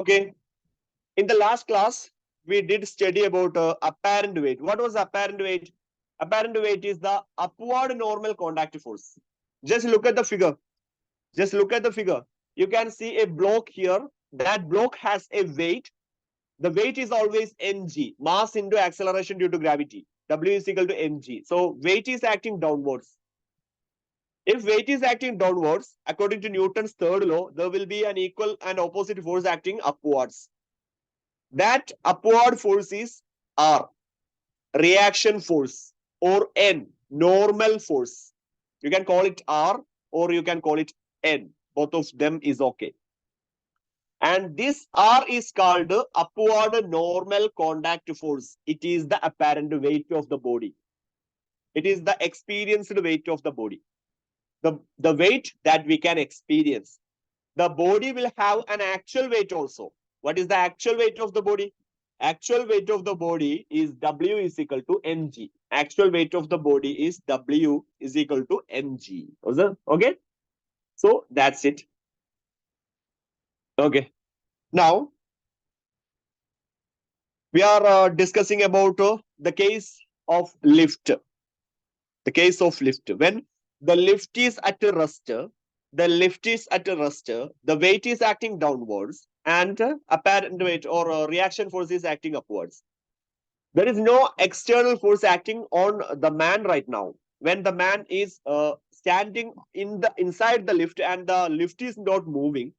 Okay. In the last class, we did study about apparent weight. What was apparent weight? Apparent weight is the upward normal contact force. Just look at the figure. Just look at the figure. You can see a block here. That block has a weight. The weight is always mg, mass into acceleration due to gravity. W is equal to mg. So weight is acting downwards. If weight is acting downwards, according to Newton's third law, there will be an equal and opposite force acting upwards. That upward force is R, reaction force, or N, normal force. You can call it R or you can call it N. Both of them is okay. And this R is called upward normal contact force. It is the apparent weight of the body. It is the experienced weight of the body. The weight that we can experience. The body will have an actual weight also. What is the actual weight of the body? Actual weight of the body is W is equal to mg. Actual weight of the body is W is equal to mg. Okay? So that's it. Okay. Now, we are discussing about the case of lift. The case of lift. When the lift is at a rest, the weight is acting downwards and apparent weight or reaction force is acting upwards. There is no external force acting on the man right now. When the man is standing inside the lift and the lift is not moving,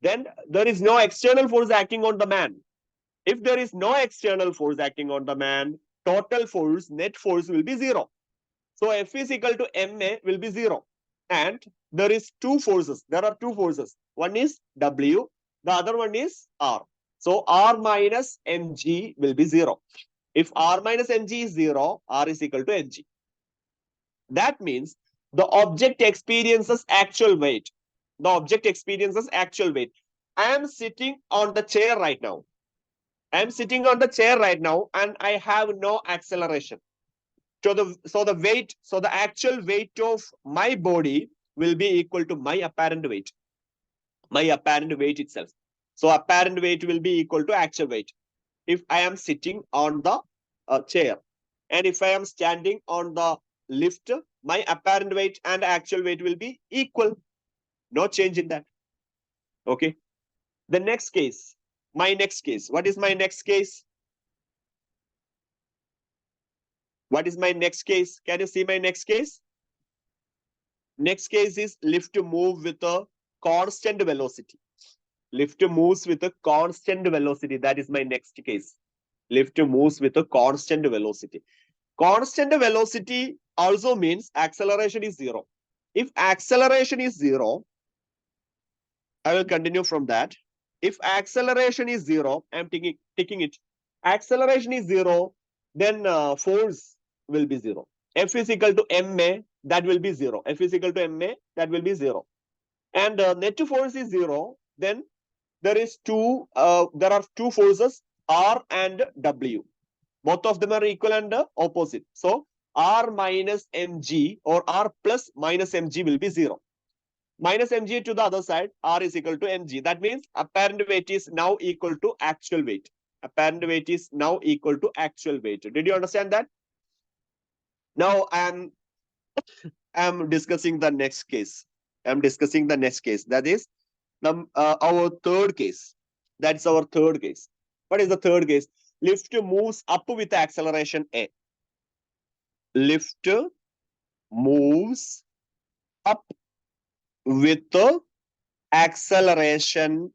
then there is no external force acting on the man. If there is no external force acting on the man, total force, net force will be zero. So F is equal to ma will be zero. And there is two forces. There are two forces. One is W, the other one is R. So R minus mg will be zero. If R minus mg is zero, R is equal to mg. That means the object experiences actual weight. The object experiences actual weight. I am sitting on the chair right now. I am sitting on the chair right now and I have no acceleration. So the actual weight of my body will be equal to my apparent weight. My apparent weight itself. So apparent weight will be equal to actual weight. If I am sitting on the chair and if I am standing on the lift, my apparent weight and actual weight will be equal. No change in that. Okay. The next case. My next case. What is my next case? What is my next case? Can you see my next case? Next case is lift to move with a constant velocity. Lift moves with a constant velocity. That is my next case. Lift moves with a constant velocity. Constant velocity also means acceleration is zero. If acceleration is zero, I will continue from that. If acceleration is zero, I'm taking it. Acceleration is zero, then force will be zero. F is equal to ma, that will be zero. F is equal to ma, that will be zero. And net force is zero, then there are two forces, R and W. Both of them are equal and opposite. So R minus mg or R plus minus mg will be zero. Minus mg to the other side, R is equal to mg. That means apparent weight is now equal to actual weight. Apparent weight is now equal to actual weight. Did you understand that? Now I'm discussing the next case. I'm discussing the next case. That is our third case. That's our third case. What is the third case? Lift moves up with acceleration A. Lift moves up with acceleration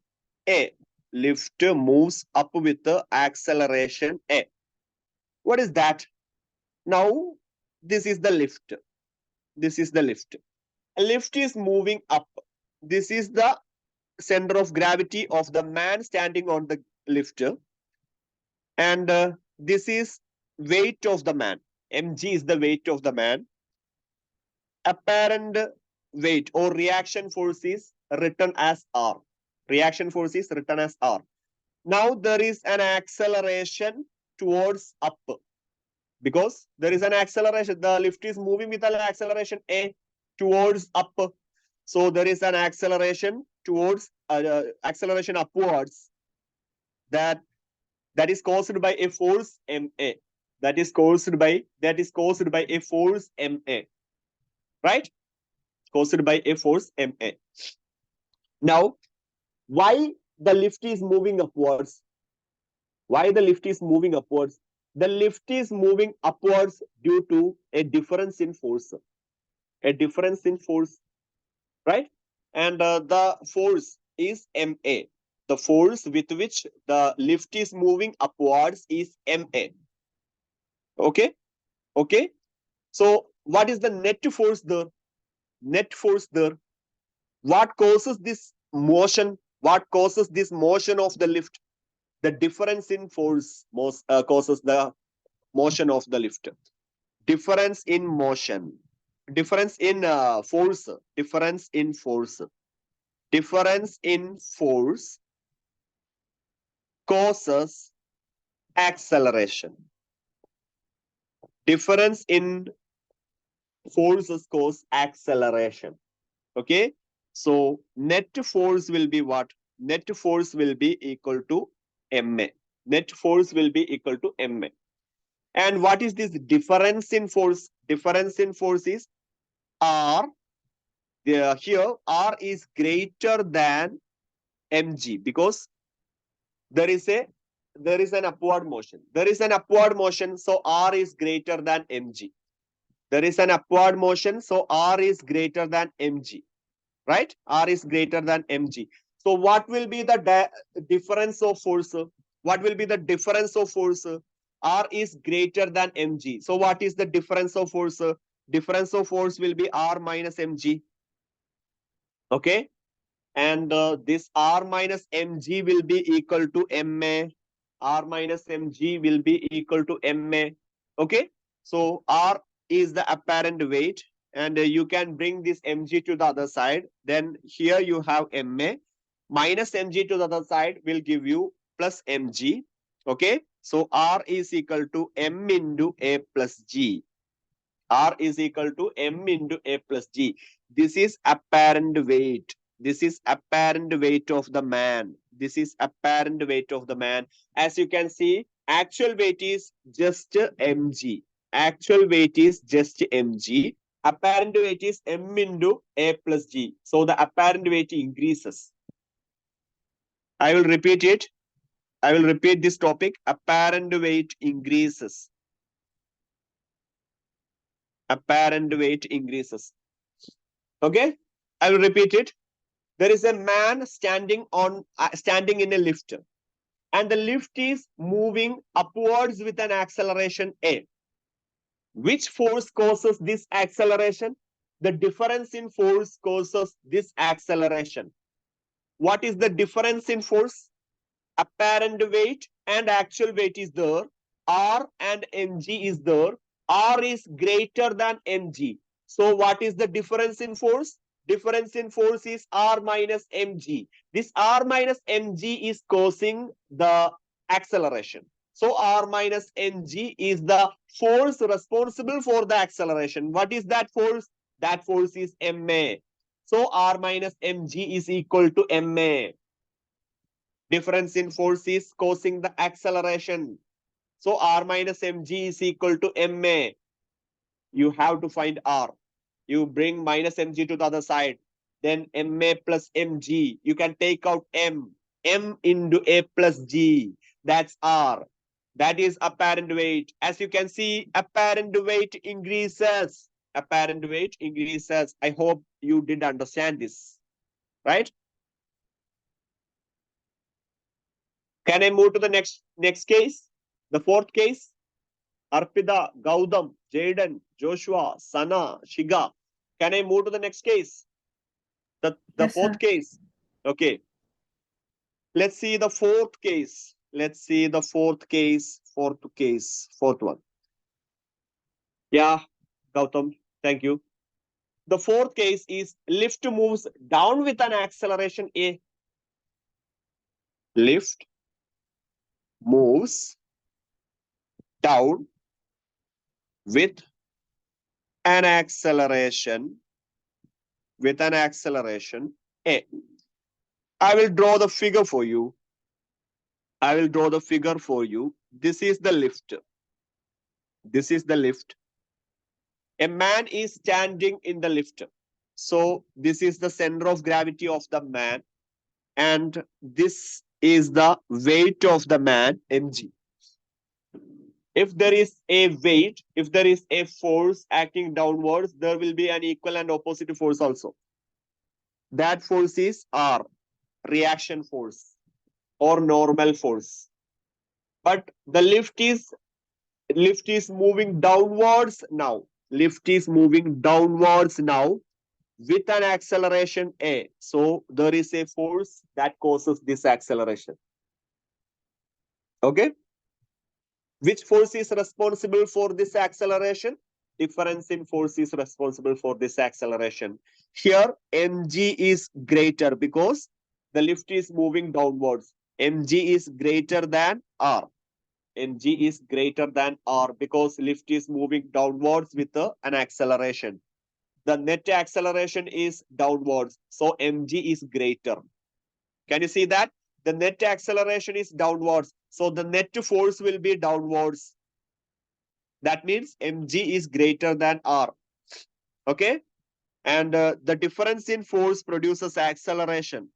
A. Lift moves up with acceleration A. What is that? Now, this is the lift. This is the lift. A lift is moving up. This is the center of gravity of the man standing on the lift. And this is weight of the man. Mg is the weight of the man. Apparent weight or reaction force is written as R. Reaction force is written as R. Now there is an acceleration towards up. Because there is an acceleration. The lift is moving with an acceleration A towards up. So there is an acceleration towards acceleration upwards. that is caused by a force ma. That is caused by a force ma, right? Caused by a force ma. Now, why the lift is moving upwards? Why the lift is moving upwards? The lift is moving upwards due to a difference in force. A difference in force, right? And the force is ma. The force with which the lift is moving upwards is ma. Okay? Okay? So, what is the net force there? Net force there. What causes this motion? What causes this motion of the lift? The difference in force causes the motion of the lift. Difference in motion. Difference in force. Difference in force. Difference in force causes acceleration. Difference in forces cause acceleration. Okay. So net force will be what? Net force will be equal to ma. Net force will be equal to ma. And what is this difference in force? Difference in force is R. Here R is greater than mg because there is an upward motion. There is an upward motion, so R is greater than mg. There is an upward motion, so R is greater than mg. Right? R is greater than mg. So what will be the difference of force? What will be the difference of force? R is greater than mg. So what is the difference of force? Difference of force will be R minus mg. Okay? And this R minus mg will be equal to ma. R minus mg will be equal to ma. Okay? So R is the apparent weight, and you can bring this mg to the other side. Then here you have ma. Minus mg to the other side will give you plus mg. Okay? So R is equal to m into a plus g. R is equal to m into a plus g. This is apparent weight. This is apparent weight of the man. This is apparent weight of the man. As you can see, actual weight is just mg. Actual weight is just mg. Apparent weight is m into a plus g. So the apparent weight increases. I will repeat it. I will repeat this topic. Apparent weight increases. Apparent weight increases. Okay, I will repeat it. There is a man standing in a lift, and the lift is moving upwards with an acceleration a. Which force causes this acceleration? The difference in force causes this acceleration. What is the difference in force? Apparent weight and actual weight is there. R and mg is there. R is greater than mg. So what is the difference in force? Difference in force is R minus mg. This R minus mg is causing the acceleration. So R minus mg is the force responsible for the acceleration. What is that force? That force is ma. So R minus mg is equal to ma. Difference in force is causing the acceleration. So R minus mg is equal to ma. You have to find R. You bring minus mg to the other side. Then ma plus mg. You can take out m. M into a plus g. That's R. That is apparent weight. As you can see, apparent weight increases. Apparent weight increases. I hope you did understand this. Right? Can I move to the next case? The fourth case? Arpita, Gautam, Jaden, Joshua, Sana, Shiga. Can I move to the next case? The Yes, fourth sir. case. Okay. Let's see the fourth case. Let's see the fourth case. Fourth one. Yeah, Gautam. Thank you. The fourth case is lift moves down with an acceleration A. Lift moves down with an acceleration A. I will draw the figure for you. I will draw the figure for you. This is the lift. This is the lift. A man is standing in the lift. So this is the center of gravity of the man. And this is the weight of the man, mg. If there is a weight, if there is a force acting downwards, there will be an equal and opposite force also. That force is R, reaction force or normal force. But the lift is moving downwards now. Lift is moving downwards now with an acceleration A. So there is a force that causes this acceleration. Okay. Which force is responsible for this acceleration? Difference in force is responsible for this acceleration. Here, mg is greater because the lift is moving downwards. Mg is greater than R. Mg is greater than R because lift is moving downwards with an acceleration. The net acceleration is downwards. So mg is greater. Can you see that? The net acceleration is downwards. So the net force will be downwards. That means mg is greater than R. Okay. And the difference in force produces acceleration.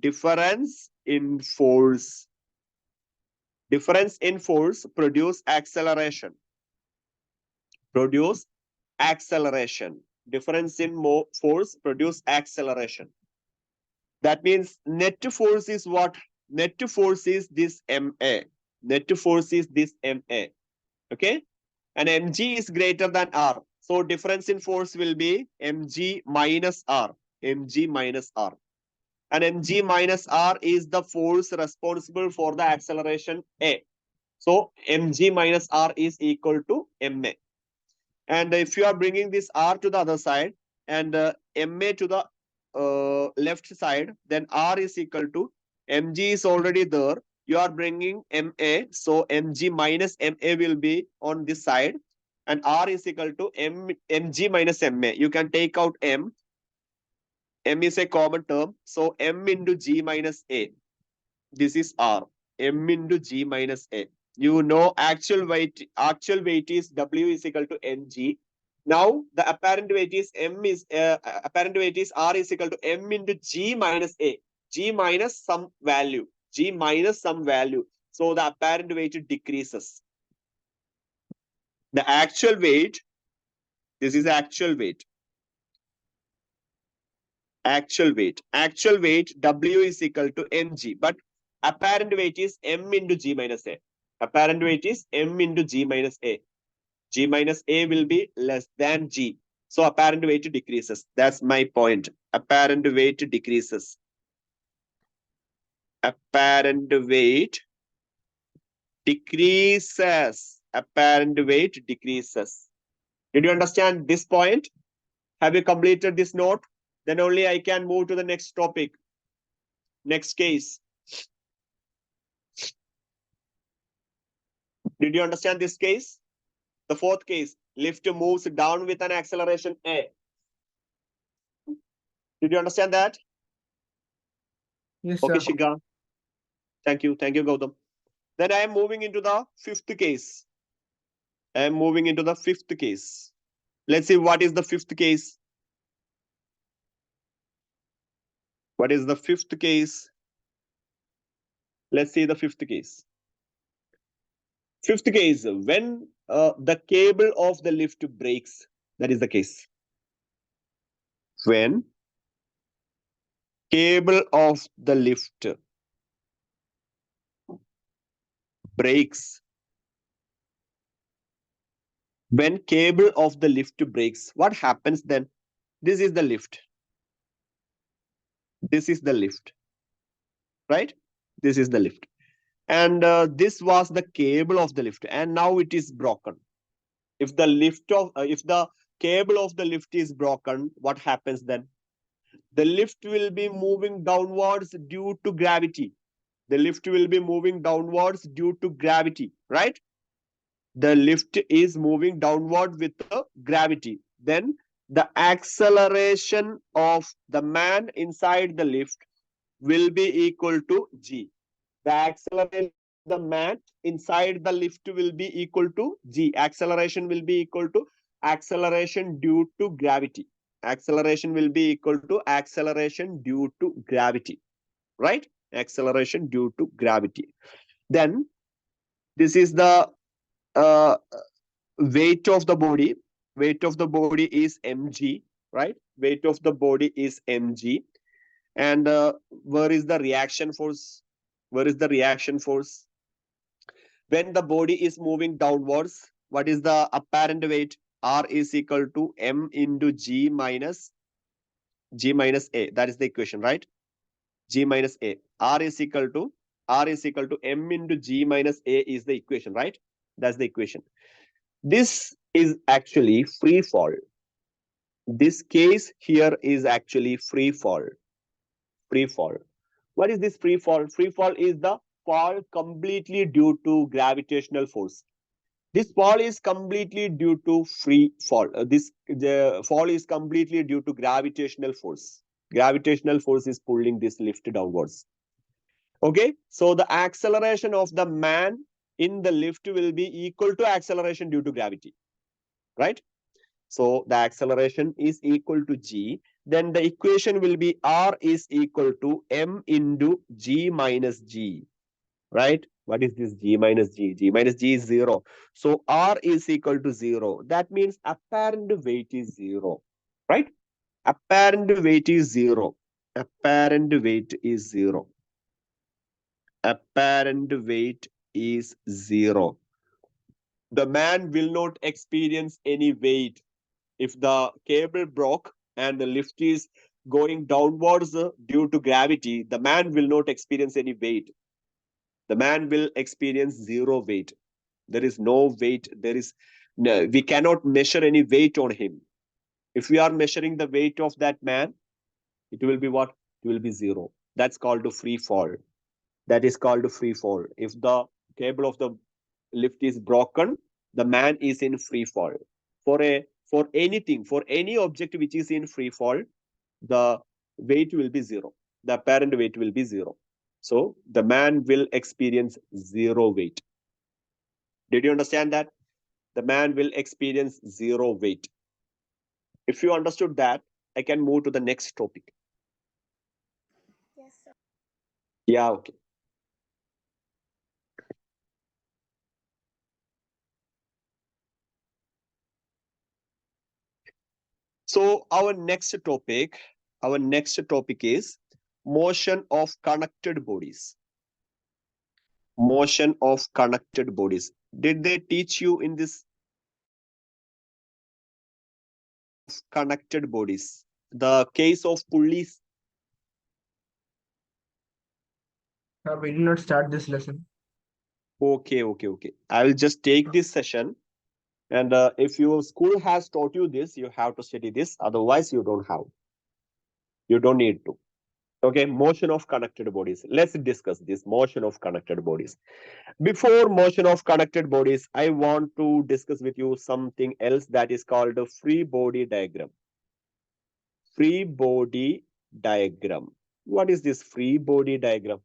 Difference in force. Difference in force produce acceleration. Produce acceleration. Difference in force produce acceleration. That means net force is what? Net force is this MA. Net force is this MA. Okay. And mg is greater than R. So difference in force will be mg minus R. Mg minus R. And mg minus R is the force responsible for the acceleration A. So mg minus R is equal to ma. And if you are bringing this R to the other side and ma to the left side, then R is equal to mg is already there. You are bringing ma, so mg minus ma will be on this side, and R is equal to mg minus ma. You can take out m. M is a common term, so m into g minus a. This is R. M into g minus a. You know actual weight is W is equal to mg. Now the apparent weight is R is equal to m into g minus a. G minus some value. G minus some value. So the apparent weight decreases. The actual weight, this is actual weight. Actual weight. Actual weight W is equal to mg. But apparent weight is m into g minus a. Apparent weight is m into g minus a. G minus a will be less than g. So apparent weight decreases. That's my point. Apparent weight decreases. Apparent weight decreases. Apparent weight decreases. Did you understand this point? Have you completed this note? Then only I can move to the next topic. Next case. Did you understand this case? The fourth case, lift moves down with an acceleration A. Did you understand that? Yes, okay, sir. Shiga. Thank you, Gautam. Then I am moving into the fifth case. I am moving into the fifth case. Let's see what is the fifth case. What is the fifth case? Let's see the fifth case. Fifth case, when the cable of the lift breaks, that is the case. When cable of the lift breaks. When cable of the lift breaks, what happens then? This is the lift. This is the lift. Right? This is the lift. And this was the cable of the lift, and now it is broken. If the cable of the lift is broken, what happens then? The lift will be moving downwards due to gravity. The lift will be moving downwards due to gravity, right? The lift is moving downward with the gravity. Then the acceleration of the man inside the lift will be equal to g. The acceleration of the man inside the lift will be equal to g. Acceleration will be equal to acceleration due to gravity. Acceleration will be equal to acceleration due to gravity, right? Acceleration due to gravity. Then this is the uh, weight of the body. Weight of the body is mg, right? Weight of the body is mg. And where is the reaction force? Where is the reaction force? When the body is moving downwards, what is the apparent weight? R is equal to m into g minus a. That is the equation, right? G minus a. R is equal to m into g minus a is the equation, right? That's the equation. This is actually free fall. This case here is actually free fall. Free fall. What is this free fall? Free fall is the fall completely due to gravitational force. This fall is completely due to free fall. The fall is completely due to gravitational force. Gravitational force is pulling this lift downwards. Okay, so the acceleration of the man in the lift will be equal to acceleration due to gravity, right? So the acceleration is equal to g. Then the equation will be R is equal to m into g minus g, right? What is this g minus g? G minus g is 0. So R is equal to 0. That means apparent weight is 0, right? Apparent weight is 0. Apparent weight is 0. Apparent weight is 0. The man will not experience any weight. If the cable broke and the lift is going downwards due to gravity, the man will not experience any weight. The man will experience 0 weight. There is no weight. We cannot measure any weight on him. If we are measuring the weight of that man, it will be what? It will be 0. That's called a free fall. That is called a free fall. If the cable of the lift is broken, the man is in free fall. For anything, for any object which is in free fall, the weight will be 0. The apparent weight will be 0. So the man will experience 0 weight. Did you understand that? The man will experience 0 weight. If you understood that, I can move to the next topic. Yes, sir. Yeah, okay. So our next topic is motion of connected bodies. Motion of connected bodies. Did they teach you in this connected bodies? The case of pulleys. We did not start this lesson. Okay. I will just take this session. And if your school has taught you this, you have to study this. Otherwise, you don't have. You don't need to. Okay, motion of connected bodies. Let's discuss this motion of connected bodies. Before motion of connected bodies, I want to discuss with you something else that is called a free body diagram. Free body diagram. What is this free body diagram?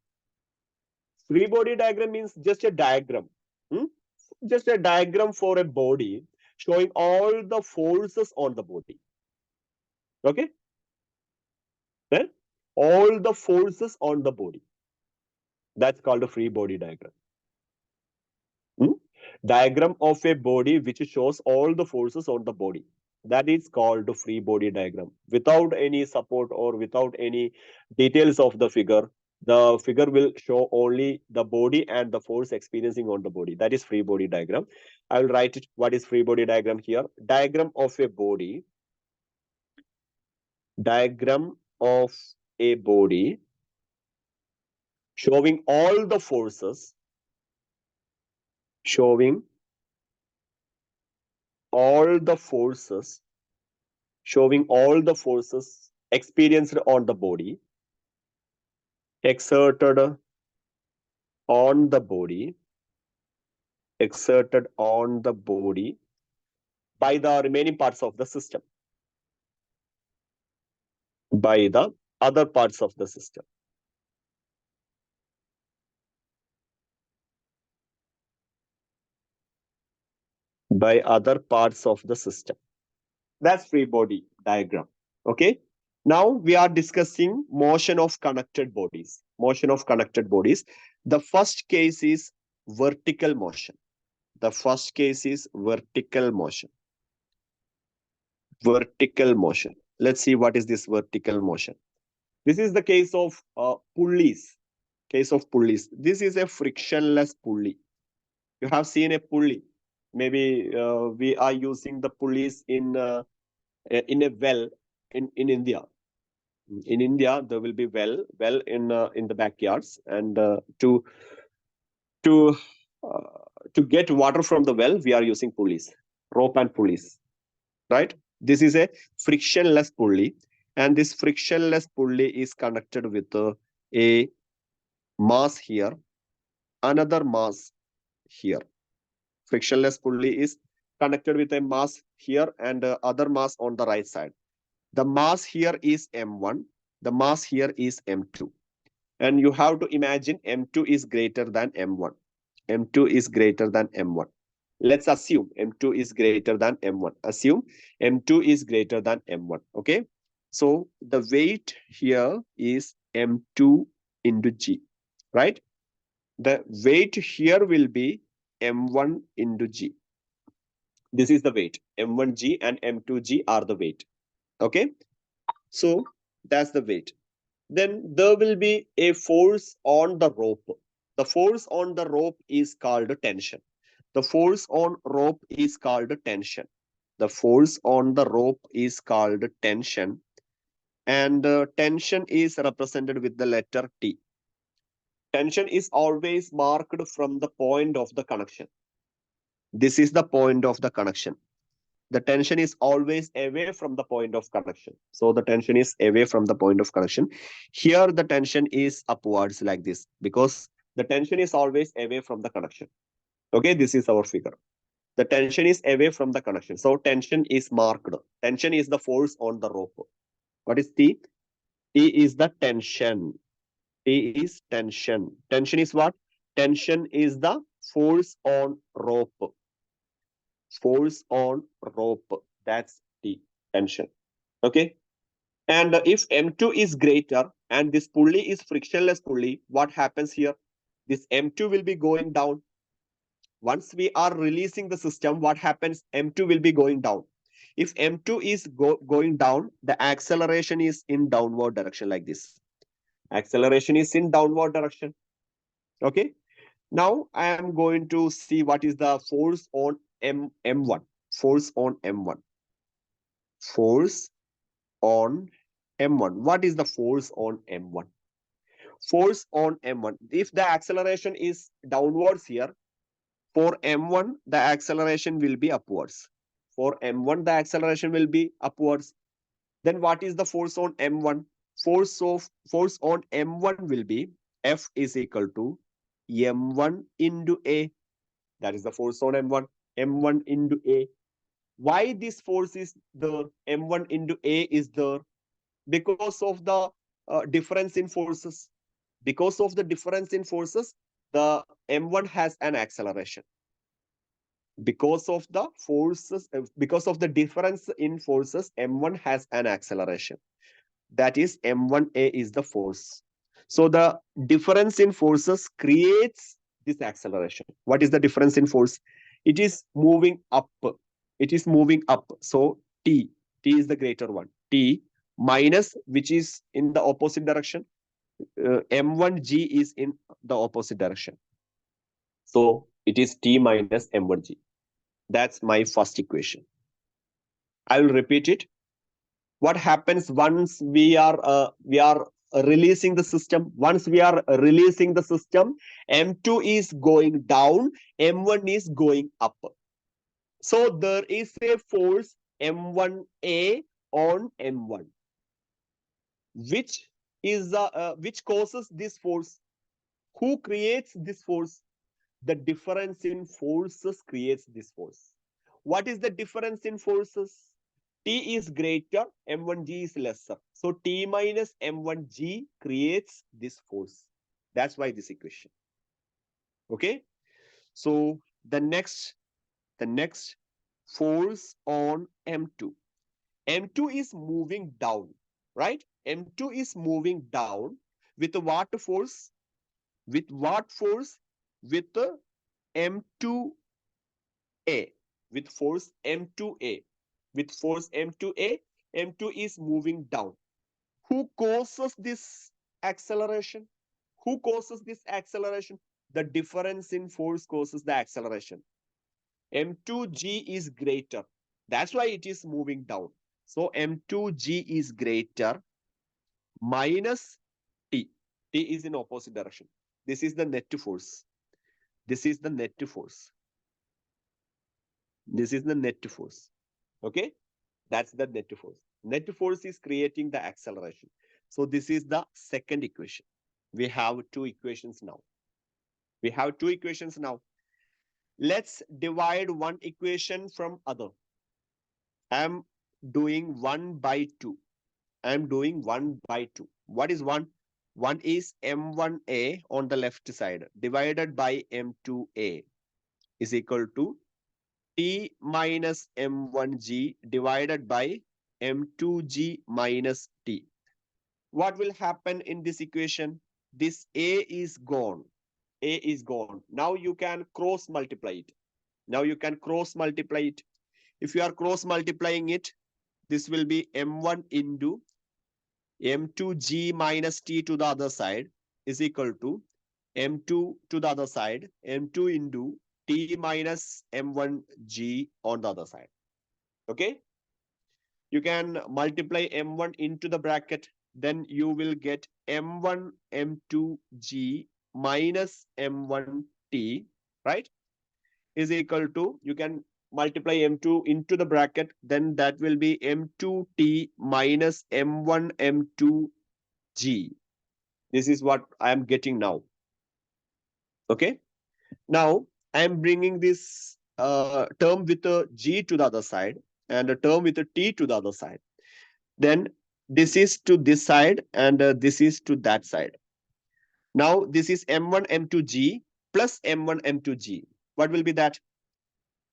Free body diagram means just a diagram. Just a diagram for a body showing all the forces on the body. Okay? Then all the forces on the body. That's called a free body diagram. Diagram of a body which shows all the forces on the body. That is called a free body diagram. Without any support or without any details of the figure will show only the body and the force experiencing on the body. That is free body diagram. I will write it. What is free body diagram here? Diagram of a body. Diagram of a body showing all the forces. Showing all the forces experienced on the body, exerted on the body by the remaining parts of the system, by the other parts of the system. by other parts of the system. That's free body diagram. Okay. Now we are discussing motion of connected bodies. Motion of connected bodies. The first case is vertical motion. The first case is vertical motion. Vertical motion. Let's see what is this vertical motion. This is the case of pulleys. Case of pulleys. This is a frictionless pulley. You have seen a pulley. Maybe we are using the pulleys in a well in India. In India, there will be well in the backyards, and to to get water from the well, we are using pulleys, rope and pulleys, right? This is a frictionless pulley, and this frictionless pulley is connected with a mass here, another mass here. Frictionless pulley is connected with a mass here and other mass on the right side. The mass here is M1, the mass here is M2. And you have to imagine M2 is greater than M1. M2 is greater than M1. Let's assume M2 is greater than M1. Assume M2 is greater than M1. Okay. So the weight here is M2 into G, right? The weight here will be M1 into G. This is the weight. M1G and M2G are the weight. Okay. So that's the weight. Then there will be a force on the rope. The force on the rope is called tension. The force on rope is called tension. The force on the rope is called tension. And tension is represented with the letter T. Tension is always marked from the point of the connection. This is the point of the connection. The tension is always away from the point of connection. So the tension is away from the point of connection. Here the tension is upwards like this because the tension is always away from the connection. Okay, this is our figure. The tension is away from the connection. So tension is marked. Tension is the force on the rope. What is T? T is the tension. T is tension. Tension is what? Tension is the force on rope. Force on rope. That's T, tension. Okay. And if M2 is greater and this pulley is frictionless pulley, what happens here? This M2 will be going down. Once we are releasing the system, what happens? M2 will be going down. If M2 is going down, the acceleration is in downward direction like this. Acceleration is in downward direction. Okay. Now I am going to see what is the force on M1. Force on M1. Force on M1. What is the force on M1? Force on M1. If the acceleration is downwards here, for M1, the acceleration will be upwards. For M1, the acceleration will be upwards. Then what is the force on M1? Force on M1 will be F is equal to M1 into A. That is the force on M1. M1 into A. Why this force is there? M1 into A is there because of the difference in forces. Because of the difference in forces, the M1 has an acceleration. Because of the forces, because of the difference in forces, M1 has an acceleration. That is M1A is the force. So the difference in forces creates this acceleration. What is the difference in force? It is moving up. It is moving up. So T is the greater one. T minus, which is in the opposite direction. M1G is in the opposite direction. So it is T minus M1G. That's my first equation. I will repeat it. What happens once we are releasing the system? Once we are releasing the system, M2 is going down, M1 is going up. So there is a force M1A on M1, which is which causes this force. Who creates this force? The difference in forces creates this force. What is the difference in forces? T is greater, M1G is lesser. So T minus M1G creates this force. That's why this equation. Okay. So the next force on M2. M2 is moving down, right? M2 is moving down with what force? With what force? With the M2A. With force M2A. With force M2A, M2 is moving down. Who causes this acceleration? Who causes this acceleration? The difference in force causes the acceleration. M2G is greater. That's why it is moving down. So M2G is greater minus T. T is in opposite direction. This is the net force. This is the net force. This is the net force. Okay? That's the net force. Net force is creating the acceleration. So this is the second equation. We have two equations now. We have two equations now. Let's divide one equation from other. I'm doing 1 by 2. I'm doing 1 by 2. What is 1? 1 is M1A on the left side divided by M2A is equal to T minus M1G divided by M2G minus T. What will happen in this equation? This A is gone. A is gone. Now you can cross multiply it. Now you can cross multiply it. If you are cross multiplying it, this will be M1 into M2G minus T to the other side is equal to M2 to the other side, M2 into T minus M1G on the other side. Okay? You can multiply M1 into the bracket, then you will get M1 M2G minus M1T, right? Is equal to, you can multiply M2 into the bracket, then that will be M2T minus M1 M2G. This is what I am getting now. Okay. Now I am bringing this term with a G to the other side and a term with a T to the other side. Then this is to this side and this is to that side. Now this is M1 M2G plus M1 M2G. What will be that?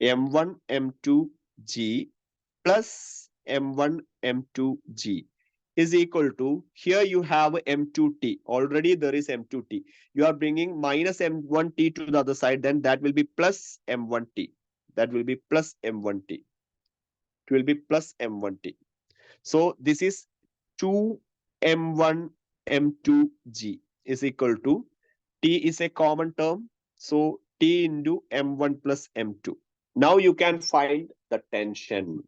M1 M2G plus M1 M2G is equal to, here you have M2T. Already there is M2T. You are bringing minus M1T to the other side, then that will be plus M1T. That will be plus M1T. It will be plus M1T. So this is 2M1 M2G is equal to, T is a common term. So T into M1 plus M2. Now you can find the tension.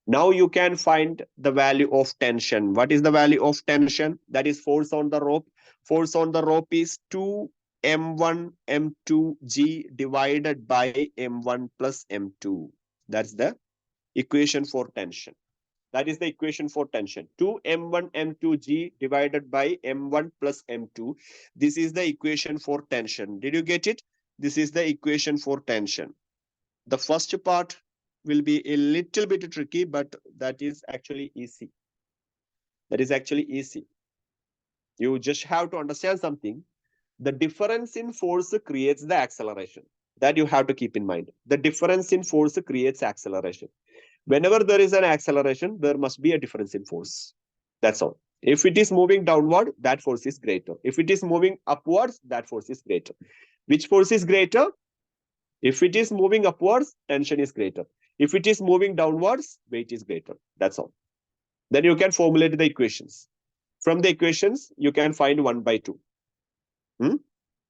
Now you can find the value of tension. What is the value of tension? That is force on the rope. Force on the rope is 2M1 M2G divided by M1 plus M2. That's the equation for tension. That is the equation for tension. 2M1 M2G divided by M1 plus M2. This is the equation for tension. Did you get it? This is the equation for tension. The first part will be a little bit tricky, but that is actually easy. That is actually easy. You just have to understand something. The difference in force creates the acceleration. That you have to keep in mind. The difference in force creates acceleration. Whenever there is an acceleration, there must be a difference in force. That's all. If it is moving downward, that force is greater. If it is moving upwards, that force is greater. Which force is greater? If it is moving upwards, tension is greater. If it is moving downwards, weight is greater. That's all. Then you can formulate the equations. From the equations, you can find 1 by 2.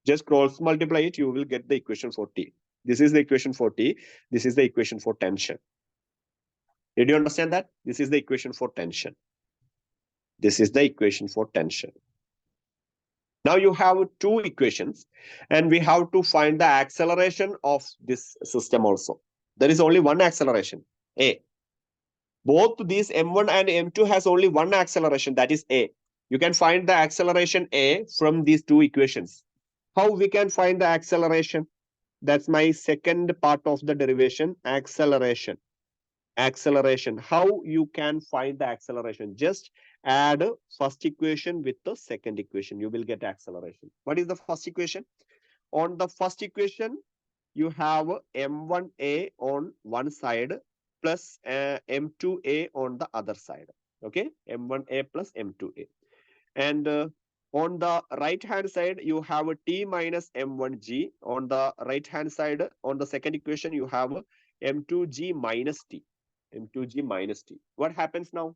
Just cross multiply it, you will get the equation for T. This is the equation for T. This is the equation for tension. Did you understand that? This is the equation for tension. This is the equation for tension. Now you have two equations and we have to find the acceleration of this system also. There is only one acceleration, A. Both these M1 and M2 has only one acceleration, that is A. You can find the acceleration A from these two equations. How we can find the acceleration? That's my second part of the derivation, acceleration. Acceleration. How you can find the acceleration? Just add first equation with the second equation. You will get acceleration. What is the first equation? On the first equation, you have M1A on one side plus M2A on the other side. Okay, M1A plus M2A. And on the right hand side, you have a T minus M1G. On the right hand side, on the second equation, you have M2G minus T. M2G minus T. What happens now?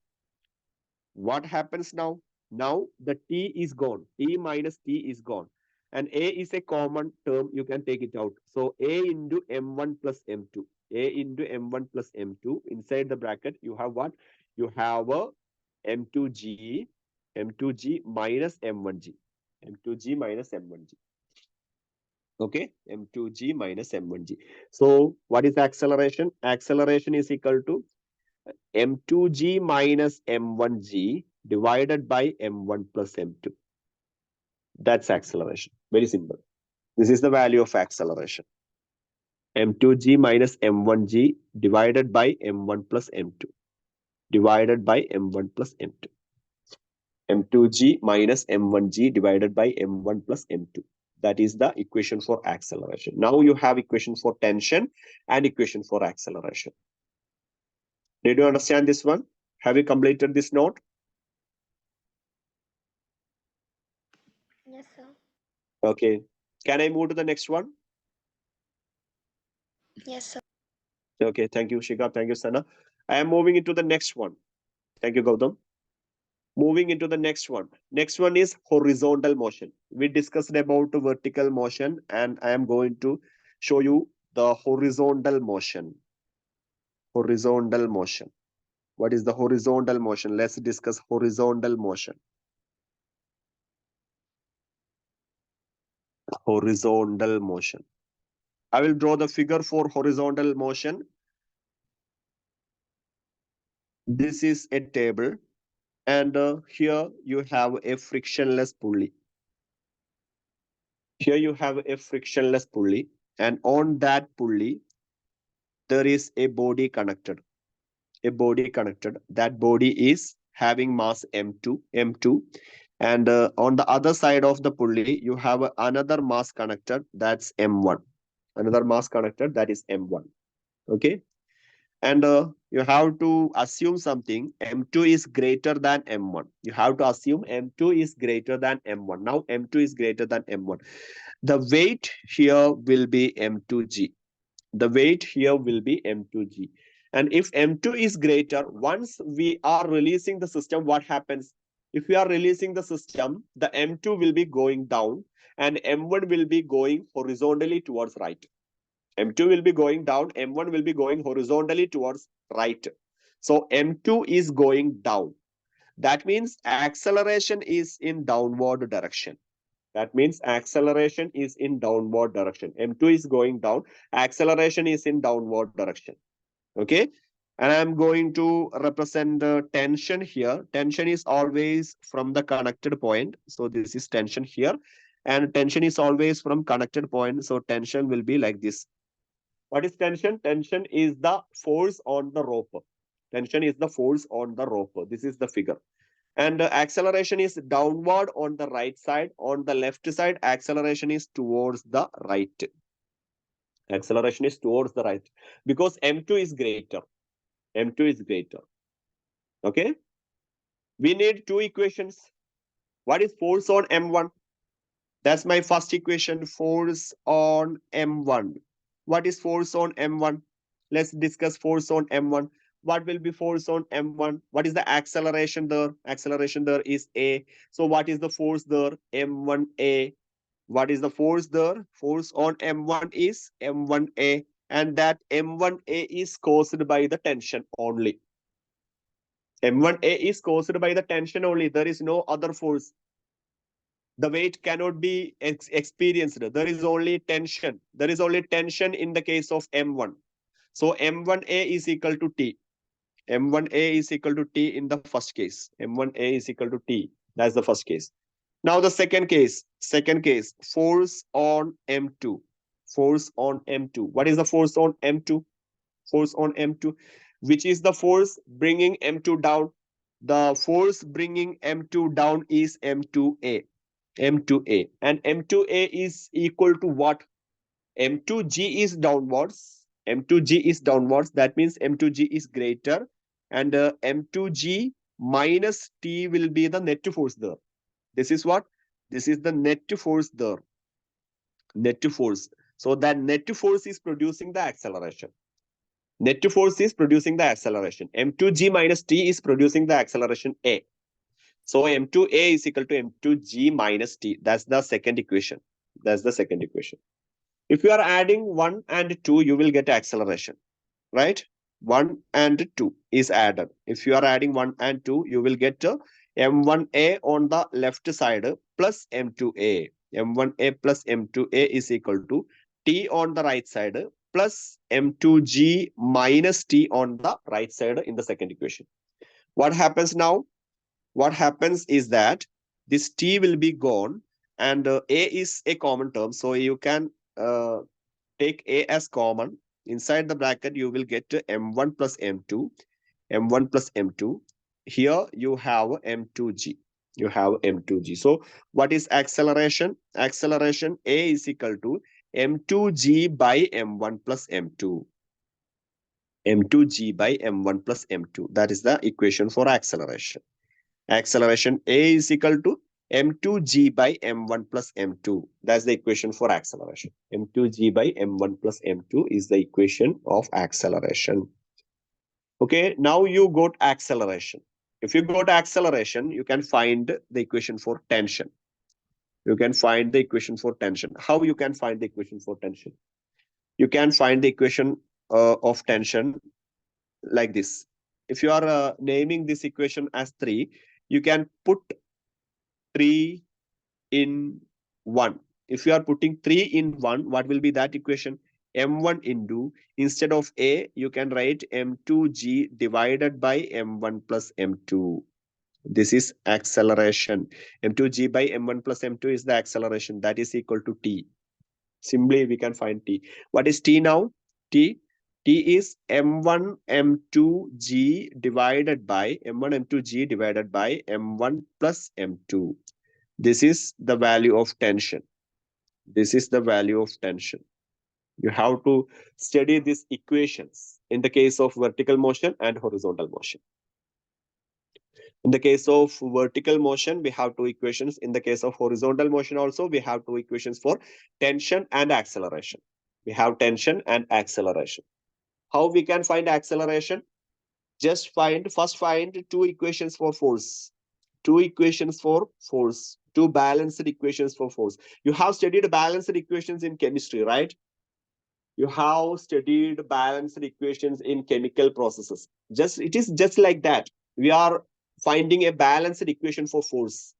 What happens now? Now the T is gone. T minus T is gone. And A is a common term. You can take it out. So A into M1 plus M2. A into M1 plus M2. Inside the bracket, you have what? You have a M2G, M2G minus M1G. M2G minus M1G. Okay, M2G minus M1G. So what is acceleration? Acceleration is equal to M2G minus M1G divided by M1 plus M2. That's acceleration. Very simple. This is the value of acceleration. M2G minus M1G divided by M1 plus M2. Divided by M1 plus M2. M2G minus M1G divided by M1 plus M2. That is the equation for acceleration. Now you have equation for tension and equation for acceleration. Did you understand this one? Have you completed this note? Yes, sir. Okay. Can I move to the next one? Yes, sir. Okay. Thank you, Shika. Thank you, Sana. I am moving into the next one. Thank you, Gautam. Moving into the next one. Next one is horizontal motion. We discussed about vertical motion, and I am going to show you the horizontal motion. Horizontal motion. What is the horizontal motion? Let's discuss horizontal motion. Horizontal motion. I will draw the figure for horizontal motion. This is a table, and here you have a frictionless pulley. Here you have a frictionless pulley, and on that pulley, there is a body connected. A body connected. That body is having mass M2, and on the other side of the pulley, you have another mass connected. That's M1. Another mass connected. That is M1. Okay. And you have to assume something. M2 is greater than M1. You have to assume M2 is greater than M1. Now M2 is greater than M1. The weight here will be M2G. The weight here will be M2G. And if M2 is greater, once we are releasing the system, what happens? If we are releasing the system, the M2 will be going down and M1 will be going horizontally towards right. M2 will be going down, M1 will be going horizontally towards right. So M2 is going down. That means acceleration is in downward direction. That means acceleration is in downward direction. M2 is going down. Acceleration is in downward direction. Okay. And I'm going to represent the tension here. Tension is always from the connected point. So this is tension here. And tension is always from connected point. So tension will be like this. What is tension? Tension is the force on the rope. Tension is the force on the rope. This is the figure. And acceleration is downward on the right side. On the left side, acceleration is towards the right. Acceleration is towards the right because M2 is greater. M2 is greater. Okay. We need two equations. What is force on M1? That's my first equation. Force on M1. What is force on M1? Let's discuss force on M1. What will be force on M1? What is the acceleration there? Acceleration there is A. So what is the force there? M1A. What is the force there? Force on M1 is M1A. And that M1A is caused by the tension only. M1A is caused by the tension only. There is no other force. The weight cannot be experienced. There is only tension. There is only tension in the case of M1. So M1A is equal to T. M1A is equal to T in the first case. M1A is equal to T. That's the first case. Now the second case, force on M2. Force on M2. What is the force on M2? Force on M2, which is the force bringing M2 down. The force bringing M2 down is M2A. M2A. And M2A is equal to what? M2G is downwards. M2G is downwards. That means M2G is greater. And M2G minus T will be the net force there. This is what? This is the net force there. Net force. So that net force is producing the acceleration. Net force is producing the acceleration. M2G minus T is producing the acceleration A. So M2A is equal to M2G minus T. That's the second equation. That's the second equation. If you are adding 1 and 2, you will get acceleration, right? 1 and 2 is added. If you are adding 1 and 2, you will get M1A on the left side plus M2A. M1A plus M2A is equal to T on the right side plus M2G minus T on the right side in the second equation. What happens now? What happens is that this T will be gone and A is a common term. So you can take A as common. Inside the bracket, you will get M1 plus M2, M1 plus M2. Here you have M2G. You have M2G. So what is acceleration? Acceleration A is equal to M2G by M1 plus M2. M2G by M1 plus M2. That is the equation for acceleration. Acceleration A is equal to M2G by M1 plus M2. That's the equation for acceleration. M2G by M1 plus M2 is the equation of acceleration. Okay, now you got acceleration. If you got acceleration, you can find the equation for tension. You can find the equation for tension. How you can find the equation for tension? You can find the equation of tension like this. If you are naming this equation as 3, you can put 3 in 1. If you are putting 3 in 1, what will be that equation? M1 into, instead of A, you can write M2G divided by M1 plus M2. This is acceleration. M2G by M1 plus M2 is the acceleration. That is equal to T. Simply, we can find T. What is T now? T is M1 M2G divided by M1 M2G divided by M1 plus M2. This is the value of tension. This is the value of tension. You have to study these equations in the case of vertical motion and horizontal motion. In the case of vertical motion, we have 2 equations. In the case of horizontal motion also, we have 2 equations for tension and acceleration. We have tension and acceleration. How we can find acceleration? Just first find 2 equations for force. 2 equations for force. 2 balanced equations for force. You have studied balanced equations in chemistry, right? You have studied balanced equations in chemical processes. It is just like that. We are finding a balanced equation for force.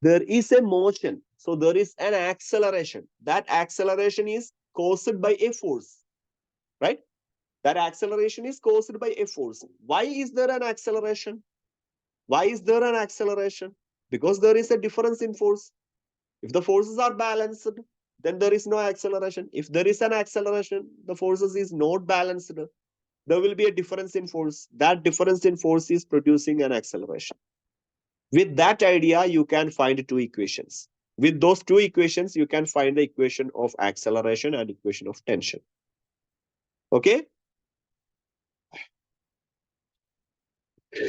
There is a motion, so there is an acceleration. That acceleration is caused by a force, right? That acceleration is caused by a force. Why is there an acceleration? Why is there an acceleration? Because there is a difference in force. If the forces are balanced, then there is no acceleration. If there is an acceleration, the forces is not balanced. There will be a difference in force. That difference in force is producing an acceleration. With that idea, you can find 2 equations. With those 2 equations, you can find the equation of acceleration and equation of tension. Okay?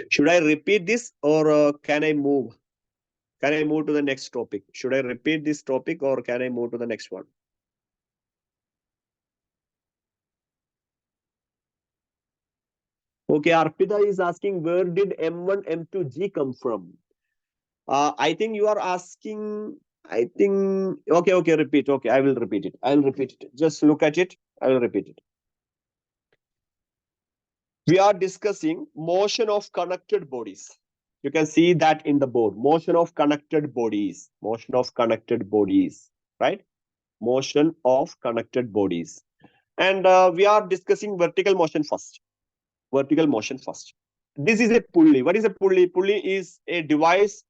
Should I repeat this or can I move? Can I move to the next topic? Should I repeat this topic or can I move to the next one? Okay, Arpita is asking, where did M1, M2G come from? I think you are asking, okay, repeat. Okay, I will repeat it. Just look at it. I will repeat it. We are discussing motion of connected bodies. You can see that in the board. Motion of connected bodies. Right? Motion of connected bodies. And we are discussing vertical motion first. This is a pulley. What is a pulley? Pulley is a device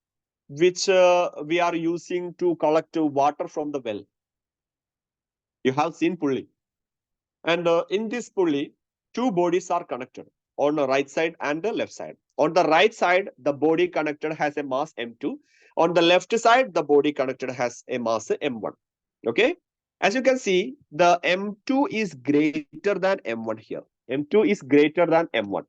which we are using to collect water from the well. You have seen pulley. And in this pulley, 2 bodies are connected on the right side and the left side. On the right side, the body connected has a mass M2. On the left side, the body connected has a mass M1. Okay. As you can see, the M2 is greater than M1 here. M2 is greater than M1.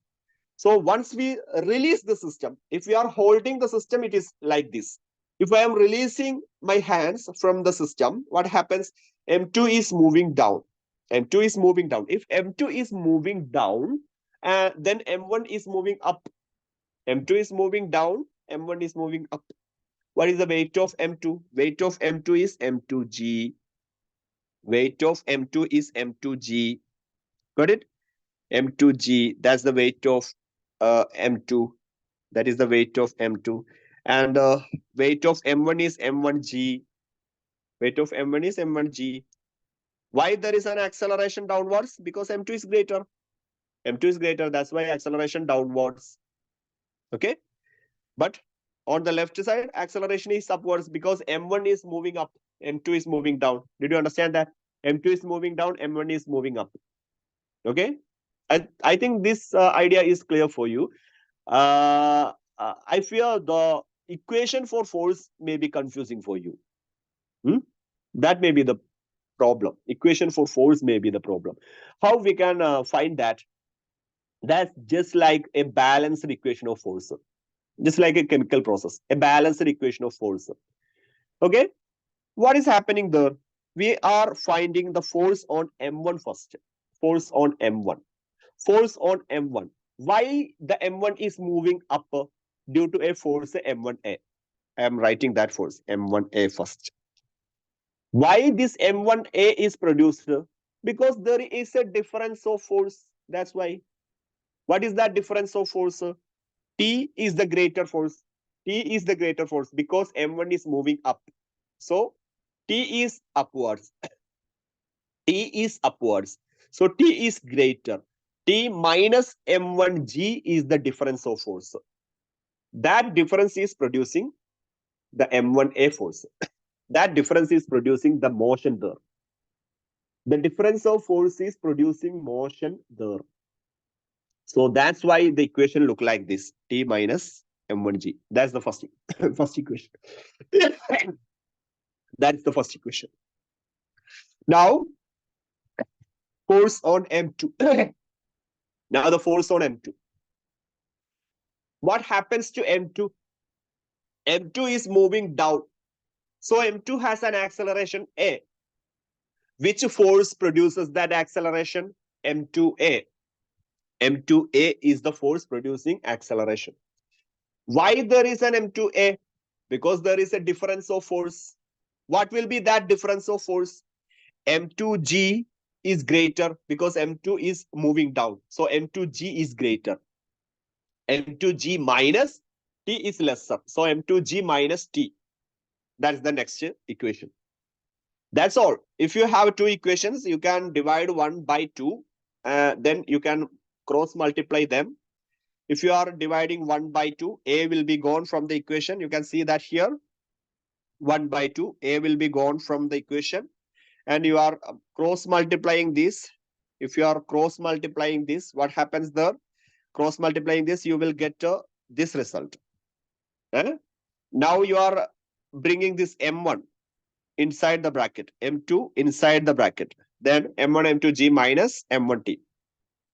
So once we release the system, if we are holding the system, it is like this. If I am releasing my hands from the system, what happens? M2 is moving down. M2 is moving down. If M2 is moving down, then M1 is moving up. M2 is moving down, M1 is moving up. What is the weight of M2? Weight of M2 is M2G. Weight of M2 is M2G. Got it? M2G, that's the weight of M2. That is the weight of M2. And weight of M1 is M1G. Weight of M1 is M1G. Why there is an acceleration downwards? Because M2 is greater. M2 is greater. That's why acceleration downwards. Okay. But on the left side, acceleration is upwards because M1 is moving up. M2 is moving down. Did you understand that? M2 is moving down. M1 is moving up. Okay. I think this idea is clear for you. I fear the equation for force may be confusing for you. That may be the problem. Equation for force may be the problem. How we can find that? That's just like a balanced equation of force. Just like a chemical process, a balanced equation of force. Okay. What is happening there? We are finding the force on M1 first. Force on M1. Force on M1. Why the M1 is moving up? Due to a force M1A. I am writing that force M1A first. Why this M1A is produced? Because there is a difference of force. That's why. What is that difference of force? T is the greater force. T is the greater force because M1 is moving up. So T is upwards. T is upwards. So T is greater. T minus M1G is the difference of force. That difference is producing the M1A force. That difference is producing the motion there. The difference of force is producing motion there. So that's why the equation look like this. T minus M1G. That's the first equation. That's the first equation. Now, force on M2. Now the force on M2. What happens to M2? M2 is moving down. So M2 has an acceleration A. Which force produces that acceleration? M2A. M2A is the force producing acceleration. Why there is an M2A? Because there is a difference of force. What will be that difference of force? M2G is greater because M2 is moving down. So M2G is greater. M2G minus T is lesser. So M2G minus T. That's the next equation. That's all. If you have two equations, you can divide 1 by 2. Then you can cross multiply them. If you are dividing 1 by 2, A will be gone from the equation. You can see that here. 1 by 2, A will be gone from the equation. And you are cross multiplying this. If you are cross multiplying this, what happens there? Cross multiplying this, you will get this result. Now you are bringing this M1 inside the bracket, M2 inside the bracket. Then M1, M2G minus M1T.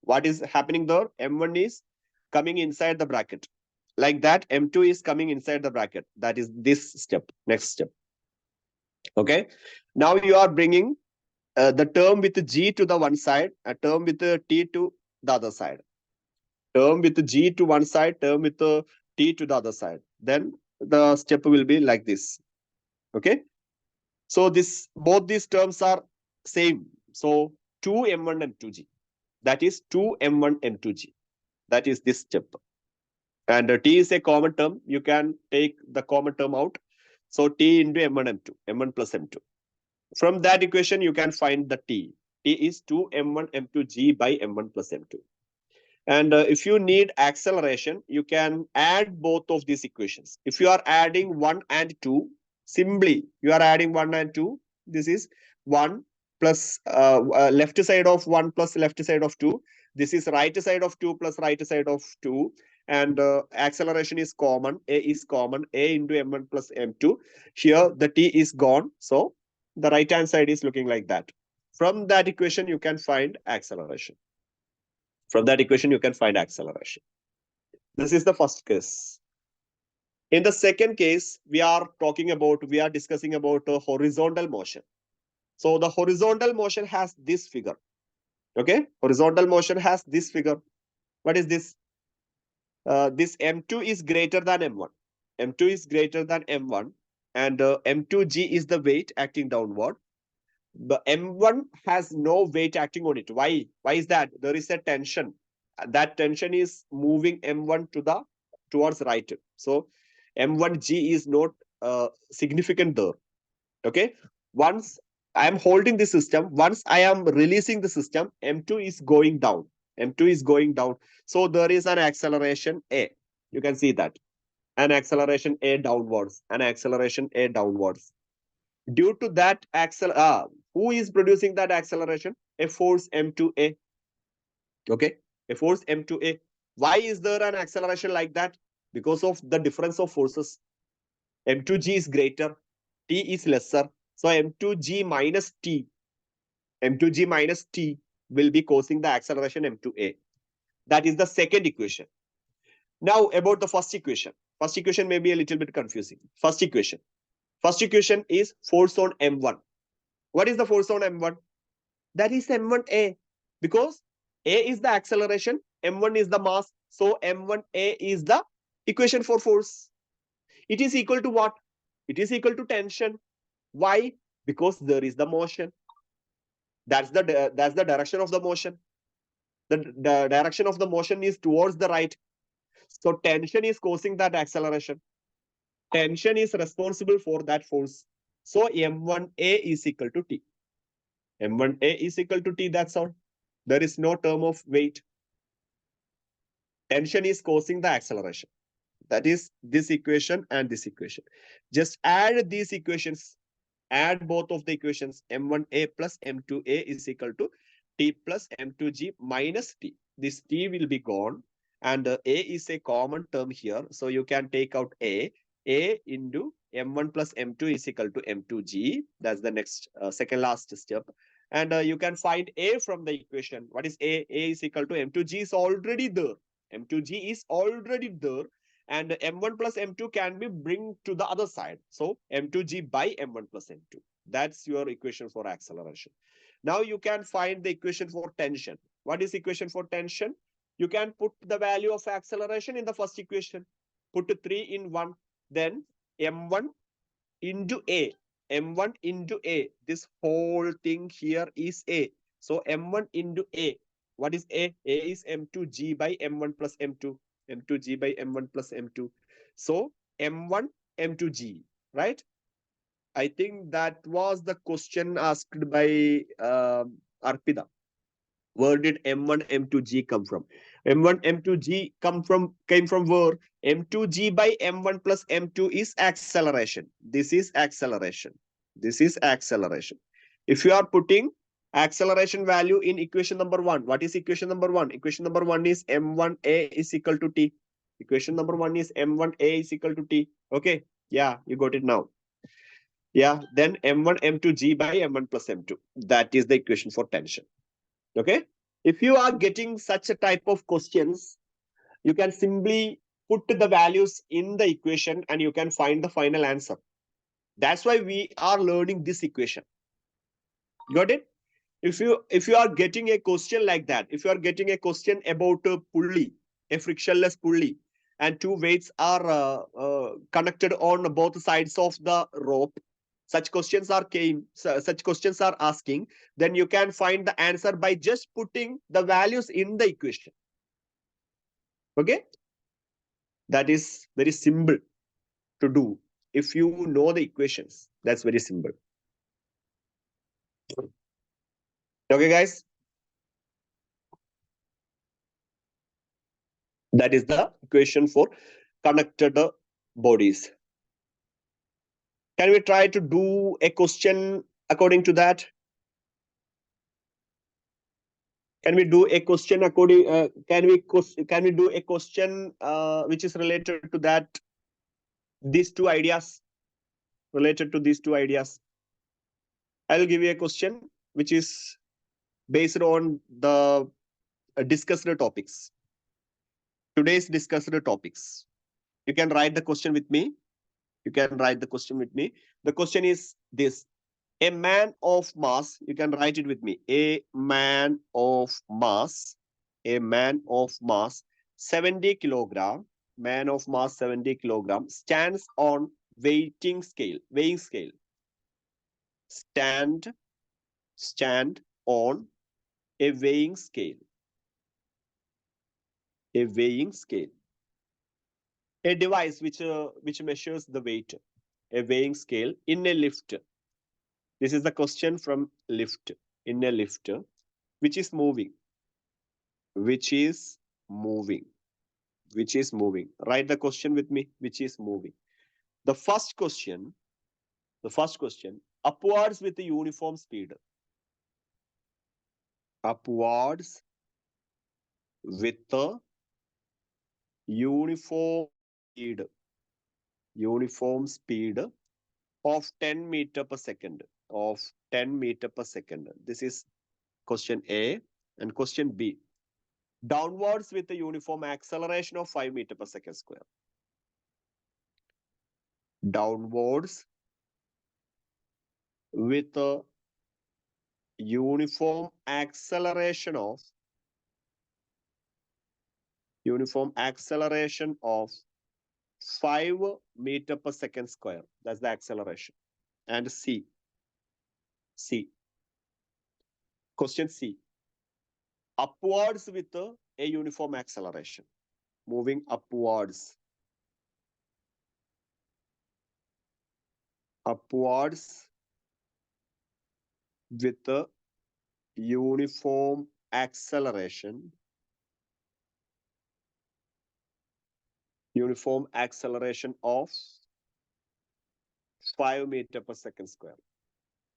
What is happening there? M1 is coming inside the bracket. Like that, M2 is coming inside the bracket. That is this step, next step. Okay. Now you are bringing the term with G to the one side, a term with T to the other side. Term with G to one side, term with T to the other side. Then the step will be like this. Okay. So both these terms are same. So 2M1 and 2G. That is 2M1 and 2G. That is this step. And T is a common term. You can take the common term out. So T into M1 M2, M1 plus M2. From that equation, you can find the T. T is 2M1 M2G by M1 plus M2. And if you need acceleration, you can add both of these equations. If you are adding 1 and 2, simply you are adding 1 and 2. This is 1 plus left side of 1 plus left side of 2. This is right side of 2 plus right side of 2. And acceleration is common. A is common. A into M1 plus M2. Here the T is gone. So The right hand side is looking like that. From that equation, you can find acceleration. From that equation, you can find acceleration. This is the first case. In the second case, we are discussing about a horizontal motion. So the horizontal motion has this figure. Okay, horizontal motion has this figure. What is this? This M2 is greater than M1. M2 is greater than M1, and M2G is the weight acting downward. The M1 has no weight acting on it. Why? Why is that? There is a tension. That tension is moving M1 towards right. So M1G is not significant there. Okay. Once I am holding the system, once I am releasing the system, M2 is going down. M2 is going down. So there is an acceleration A. You can see that. An acceleration A downwards. An acceleration A downwards. Due to that who is producing that acceleration? A force M2A. Okay. A force M2A. Why is there an acceleration like that? Because of the difference of forces. M2G is greater. T is lesser. So M2G minus T. M2G minus T will be causing the acceleration M2A. That is the second equation. Now about the first equation. First equation may be a little bit confusing. First equation. First equation is force on M1. What is the force on M1? That is M1A. Because A is the acceleration, M1 is the mass. So M1A is the equation for force. It is equal to what? It is equal to tension. Why? Because there is the motion. That's the direction of the motion. The direction of the motion is towards the right. So tension is causing that acceleration. Tension is responsible for that force. So M1A is equal to T. M1A is equal to T, that's all. There is no term of weight. Tension is causing the acceleration. That is this equation and this equation. Just add these equations. Add both of the equations. M1A plus M2A is equal to T plus M2G minus T. This T will be gone. And A is a common term here. So you can take out A. A into M1 plus M2 is equal to M2G. That's the next, second last step. And you can find A from the equation. What is A? A is equal to M2G is already there. M2G is already there. And M1 plus M2 can be bring to the other side. So M2G by M1 plus M2. That's your equation for acceleration. Now you can find the equation for tension. What is equation for tension? You can put the value of acceleration in the first equation. Put 3 in 1. Then M1 into A. M1 into A. This whole thing here is A. So M1 into A. What is A? A is M2G by M1 plus M2. M2G by M1 plus M2. So M1 M2G, right? I think that was the question asked by Arpita. Where did M1 M2G come from? M1 M2G came from where? M2G by M1 plus M2 is acceleration. This is acceleration. This is acceleration. If you are putting acceleration value in equation number 1, what is equation number 1? Equation number 1 is M1A is equal to T. Equation number 1 is M1A is equal to T. Okay. Yeah, you got it now. Yeah, then M1 M2G by M1 plus M2. That is the equation for tension. Okay. If you are getting such a type of questions, you can simply put the values in the equation and you can find the final answer. That's why we are learning this equation. Got it? If you are getting a question like that, if you are getting a question about a pulley, a frictionless pulley, and two weights are connected on both sides of the rope, such questions are asking, then you can find the answer by just putting the values in the equation. Okay, that is very simple to do. If you know the equations, that's very simple. Okay, guys. That is the equation for connected bodies. Can we try to do a question according to that? Can we do a question according? Can we do a question which is related to that? These two ideas, related to these two ideas. I'll give you a question which is based on the discussed topics. Today's discussed topics. You can write the question with me. You can write the question with me. The question is this. A man of mass, you can write it with me. A man of mass, 70 kilogram, man of mass 70 kilogram, stands on weighing scale. Stand on a weighing scale. A weighing scale. A device which measures the weight. A weighing scale in a lift. This is the question from lift. In a lift, which is moving. Which is moving. Write the question with me. Which is moving. The first question, upwards with the uniform speed. Upwards with the uniform speed of 10 meter per second. This is question A. And question B. Downwards with the uniform acceleration of 5 meter per second square. Downwards with a uniform acceleration of 5 meter per second square. That's the acceleration. And C. Question C. Upwards with a uniform acceleration. Moving upwards. Upwards with a uniform acceleration. Uniform acceleration of 5 meter per second square.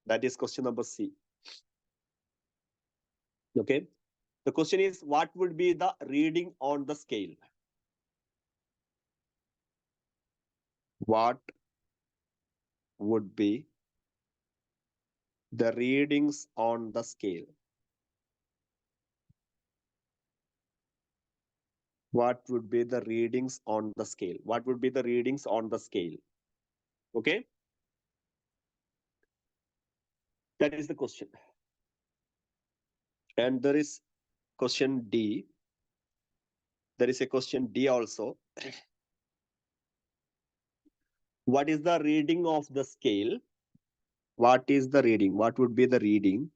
That is question number C. Okay. The question is, what would be the reading on the scale? What would be the readings on the scale? What would be the readings on the scale? What would be the readings on the scale? Okay. That is the question. And there is question D. There is a question D also. What is the reading of the scale? What is the reading? What would be the reading?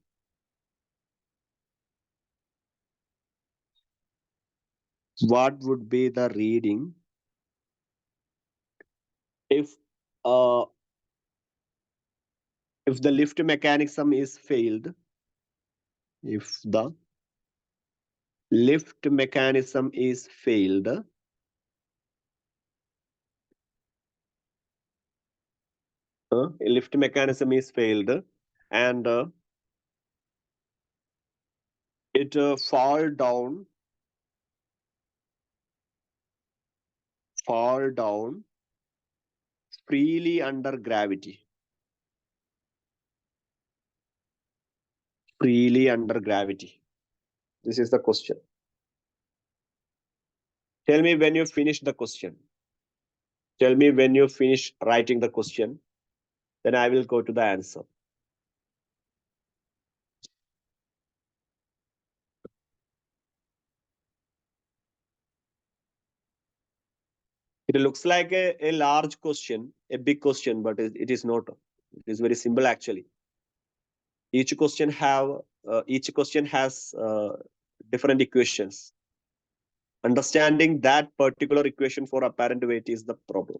What would be the reading if the lift mechanism is failed? If the lift mechanism is failed, lift mechanism is failed, and it fall down freely under gravity. Freely under gravity. This is the question. Tell me when you finish the question. Tell me when you finish writing the question. Then I will go to the answer. It looks like a large question, a big question, but it is not. It is very simple actually. Each question has different equations. Understanding that particular equation for apparent weight is the problem.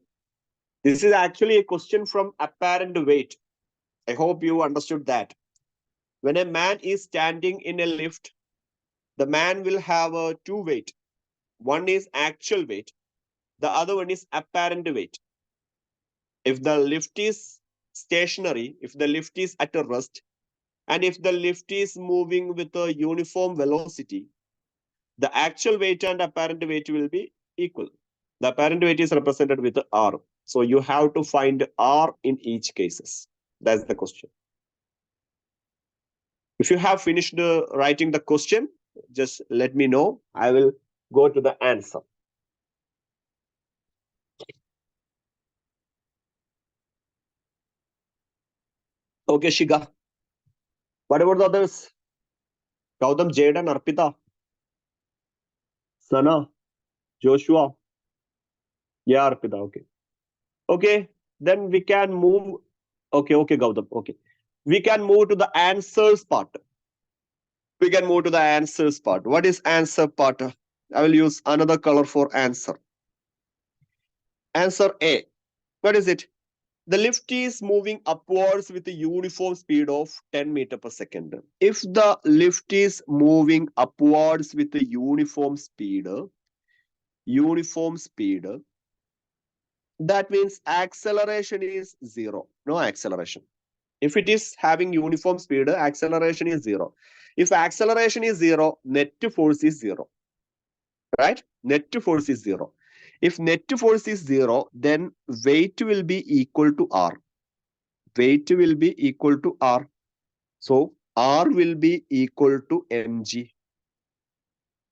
This is actually a question from apparent weight. I hope you understood that. When a man is standing in a lift, the man will have two weight. One is actual weight. The other one is apparent weight. If the lift is stationary, if the lift is at a rest, and if the lift is moving with a uniform velocity, the actual weight and apparent weight will be equal. The apparent weight is represented with R. So you have to find R in each cases. That's the question. If you have finished writing the question, just let me know. I will go to the answer. Okay, Shiga. What about the others? Gautam, Jaden, Arpita, Sana, Joshua. Yeah, Arpita. Okay. Okay. Then we can move. Okay, Gautam. Okay. We can move to the answers part. We can move to the answers part. What is answer part? I will use another color for answer. Answer A. What is it? The lift is moving upwards with a uniform speed of 10 meter per second. If the lift is moving upwards with a uniform speed, that means acceleration is zero. No acceleration. If it is having uniform speed, acceleration is zero. If acceleration is zero, net force is zero. Right? Net force is zero. If net force is zero, then weight will be equal to R. Weight will be equal to R. So R will be equal to mg.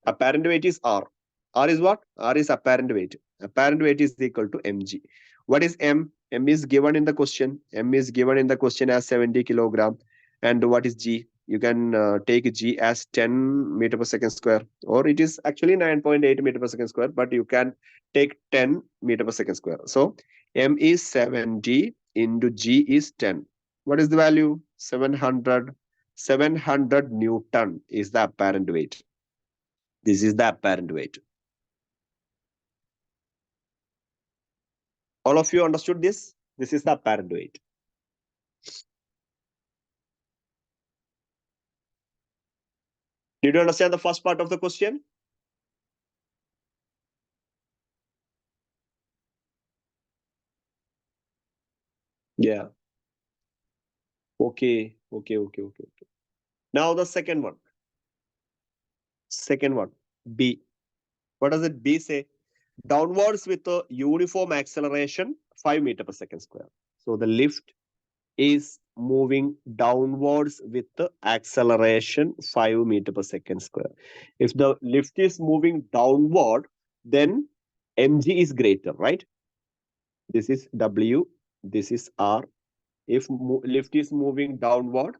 Apparent weight is R. R is what? R is apparent weight. Apparent weight is equal to mg. What is m? M is given in the question. M is given in the question as 70 kilogram. And what is g? You can take g as 10 meter per second square, or it is actually 9.8 meter per second square, but you can take 10 meter per second square. So m is 70 into g is 10. What is the value? 700. 700 Newton is the apparent weight. This is the apparent weight. All of you understood this? This is the apparent weight. Did you understand the first part of the question? Yeah. Okay. Now the second one. Second one, B. What does it B say? Downwards with a uniform acceleration, 5 meter per second square. So the lift is moving downwards with the acceleration 5 meter per second square. If the lift is moving downward, then mg is greater, right? This is W, this is R. If lift is moving downward,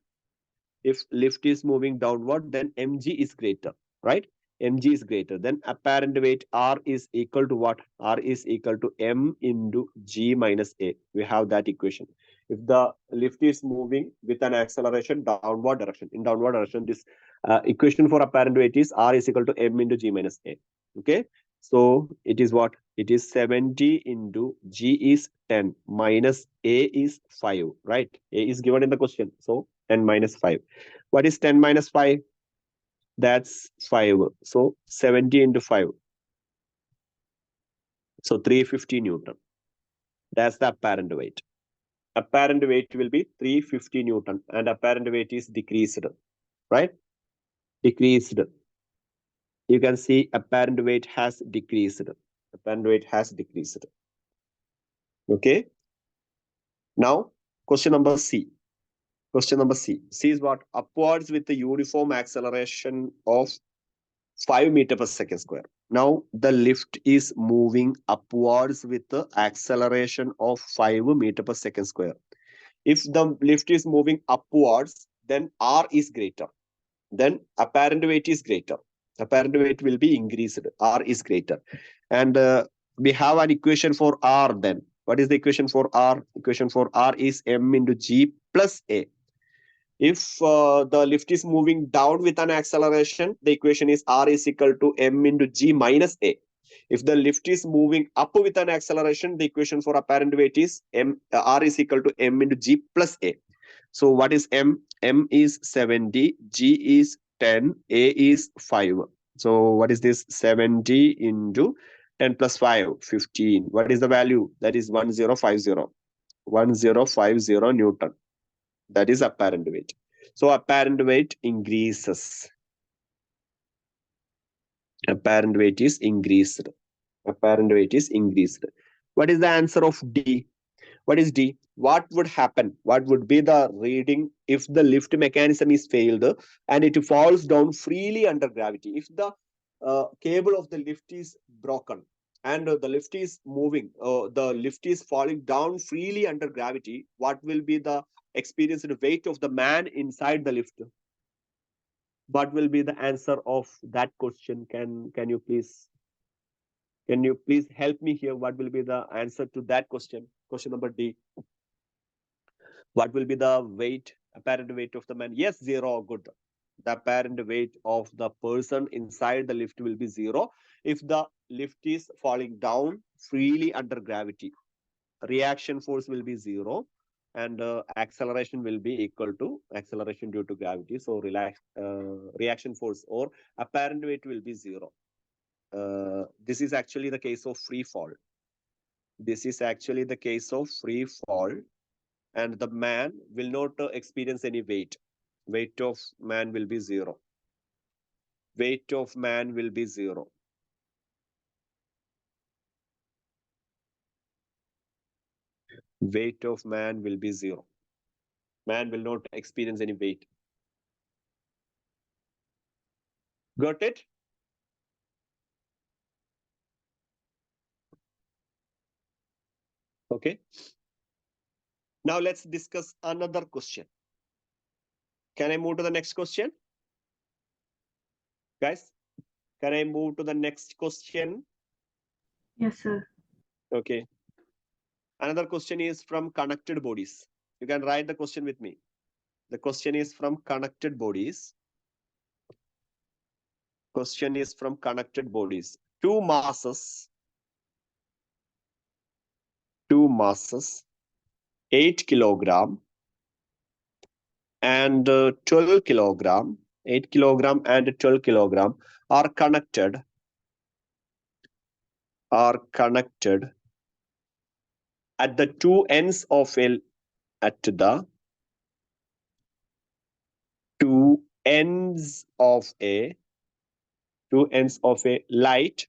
then mg is greater, right? Mg is greater. Then apparent weight R is equal to what? R is equal to m into g minus a. We have that equation. If the lift is moving with an acceleration downward direction, this equation for apparent weight is R is equal to m into g minus a. Okay. So it is what? It is 70 into g is 10 minus a is 5, right? A is given in the question. So 10 minus 5. What is 10 minus 5? That's 5. So 70 into 5. So 350 Newton. That's the apparent weight. Apparent weight will be 350 Newton, and apparent weight is decreased, right? Decreased. You can see apparent weight has decreased. Apparent weight has decreased. Okay. Now, question number C. Question number C. C is what? Upwards with the uniform acceleration of 5 meter per second square. Now the lift is moving upwards with the acceleration of 5 meter per second square. If the lift is moving upwards, then R is greater. Then apparent weight is greater. Apparent weight will be increased. R is greater. And we have an equation for R then. What is the equation for R? Equation for R is m into g plus a. If the lift is moving down with an acceleration, the equation is R is equal to m into g minus a. If the lift is moving up with an acceleration, the equation for apparent weight is R is equal to m into g plus a. So what is m? M is 70, g is 10, a is 5. So what is this? 70 into 10 plus 5, 15. What is the value? That is 1050. 1050 Newton. That is apparent weight. So apparent weight increases. Apparent weight is increased. Apparent weight is increased. What is the answer of D? What is D? What would happen? What would be the reading if the lift mechanism is failed and it falls down freely under gravity? If the cable of the lift is broken and the lift is moving, the lift is falling down freely under gravity, what will be the experienced weight of the man inside the lift? What will be the answer of that question? Can you please help me here? What will be the answer to that question? Question number D. What will be the weight, apparent weight of the man? Yes, 0. Good. The apparent weight of the person inside the lift will be 0 if the lift is falling down freely under gravity. Reaction force will be 0 and acceleration will be equal to acceleration due to gravity. So reaction force or apparent weight will be 0. This is actually the case of free fall. This is actually the case of free fall, and the man will not experience any weight. Weight of man will be 0. Weight of man will be 0. Weight of man will be 0. Man will not experience any weight. Got it? Okay. Now let's discuss another question. Can I move to the next question? Guys, can I move to the next question? Yes, sir. Okay. Another question is from connected bodies. You can write the question with me. The question is from connected bodies. Question is from connected bodies. Two masses, 8 kilogram and 12 kilogram, 8 kilogram and 12 kilogram are connected at the two ends of a light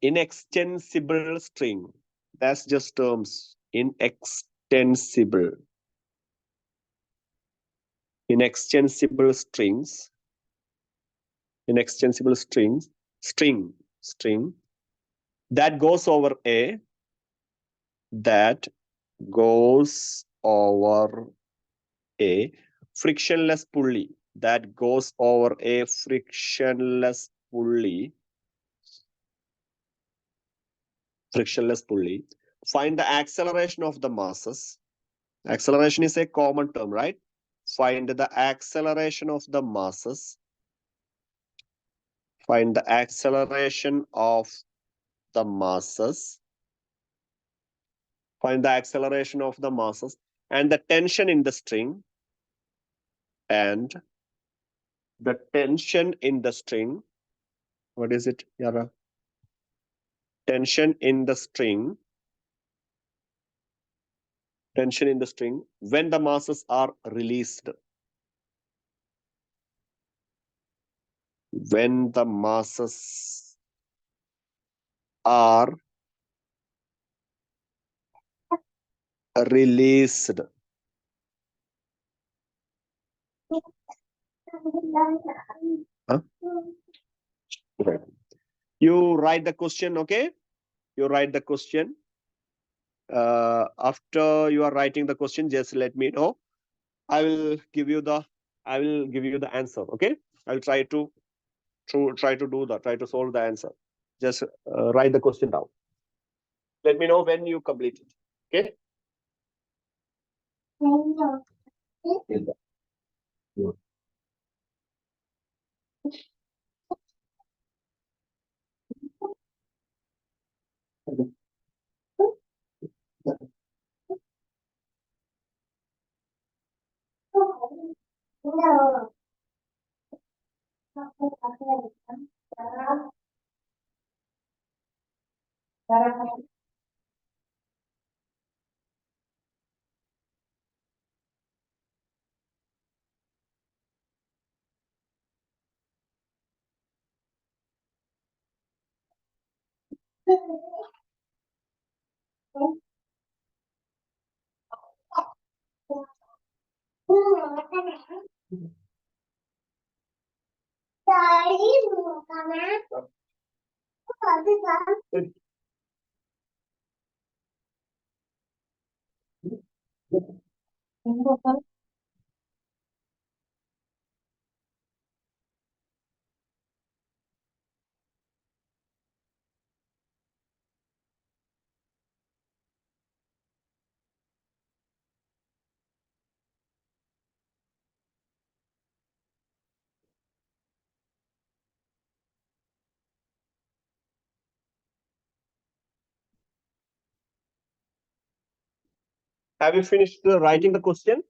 inextensible string. That's just terms. Inextensible strings. String that goes over a frictionless pulley. That goes over a frictionless pulley. Find the acceleration of the masses. Acceleration is a common term, right? Find the acceleration of the masses. Find the acceleration of the masses. Find the acceleration of the masses and the tension in the string. And the tension in the string. What is it, Yara? Tension in the string. Tension in the string when the masses are released. When the masses are released. Huh? Right. You write the question, okay? You write the question. After you are writing the question, just let me know. I will give you the answer, okay? I'll try to solve the answer. Just write the question down. Let me know when you complete it, okay? Have you finished writing the question?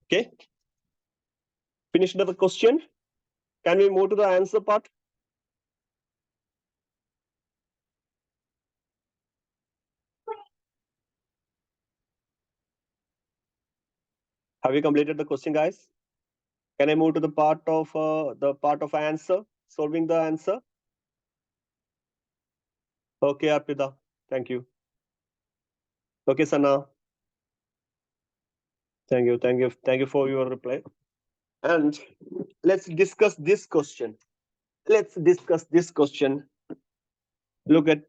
Okay. Finished the question? Can we move to the answer part? Have you completed the question, guys? Can I move to the part of answer, solving the answer? Okay, Arpita. Thank you. Okay, Sana. Thank you for your reply. And let's discuss this question. Let's discuss this question. Look at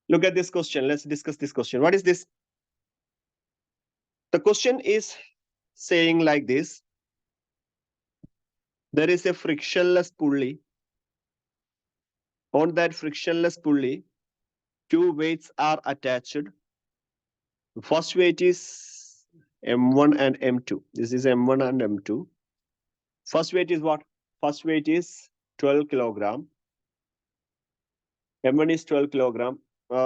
this question. Let's discuss this question. What is this? The question is saying like this. There is a frictionless pulley. On that frictionless pulley, two weights are attached. The first weight is M1 and M2. This is M1 and M2. First weight is what? First weight is 12 kilogram. M1 is 12 kilogram.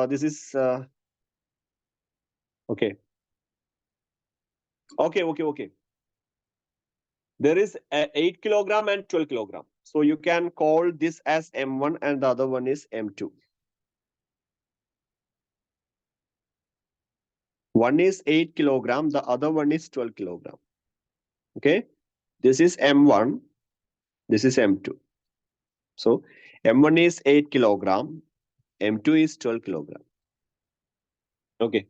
This is okay. Okay. There is 8 kilogram and 12 kilogram. So you can call this as M1 and the other one is M2. One is 8 kilogram, the other one is 12 kilogram. Okay. This is M1. This is M2. So M1 is 8 kilogram. M2 is 12 kilogram. Okay.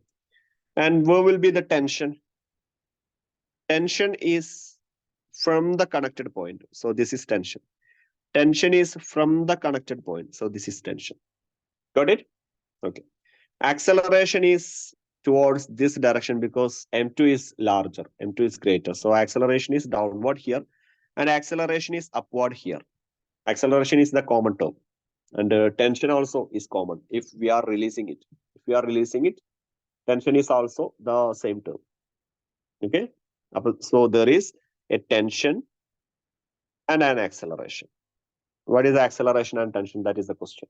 And where will be the tension? Tension is from the connected point. So this is tension. Tension is from the connected point. So this is tension. Got it? Okay. Acceleration is towards this direction because M2 is larger. M2 is greater. So acceleration is downward here and acceleration is upward here. Acceleration is the common term. And tension also is common if we are releasing it. If we are releasing it, tension is also the same term. Okay. So there is a tension and an acceleration. What is acceleration and tension? That is the question.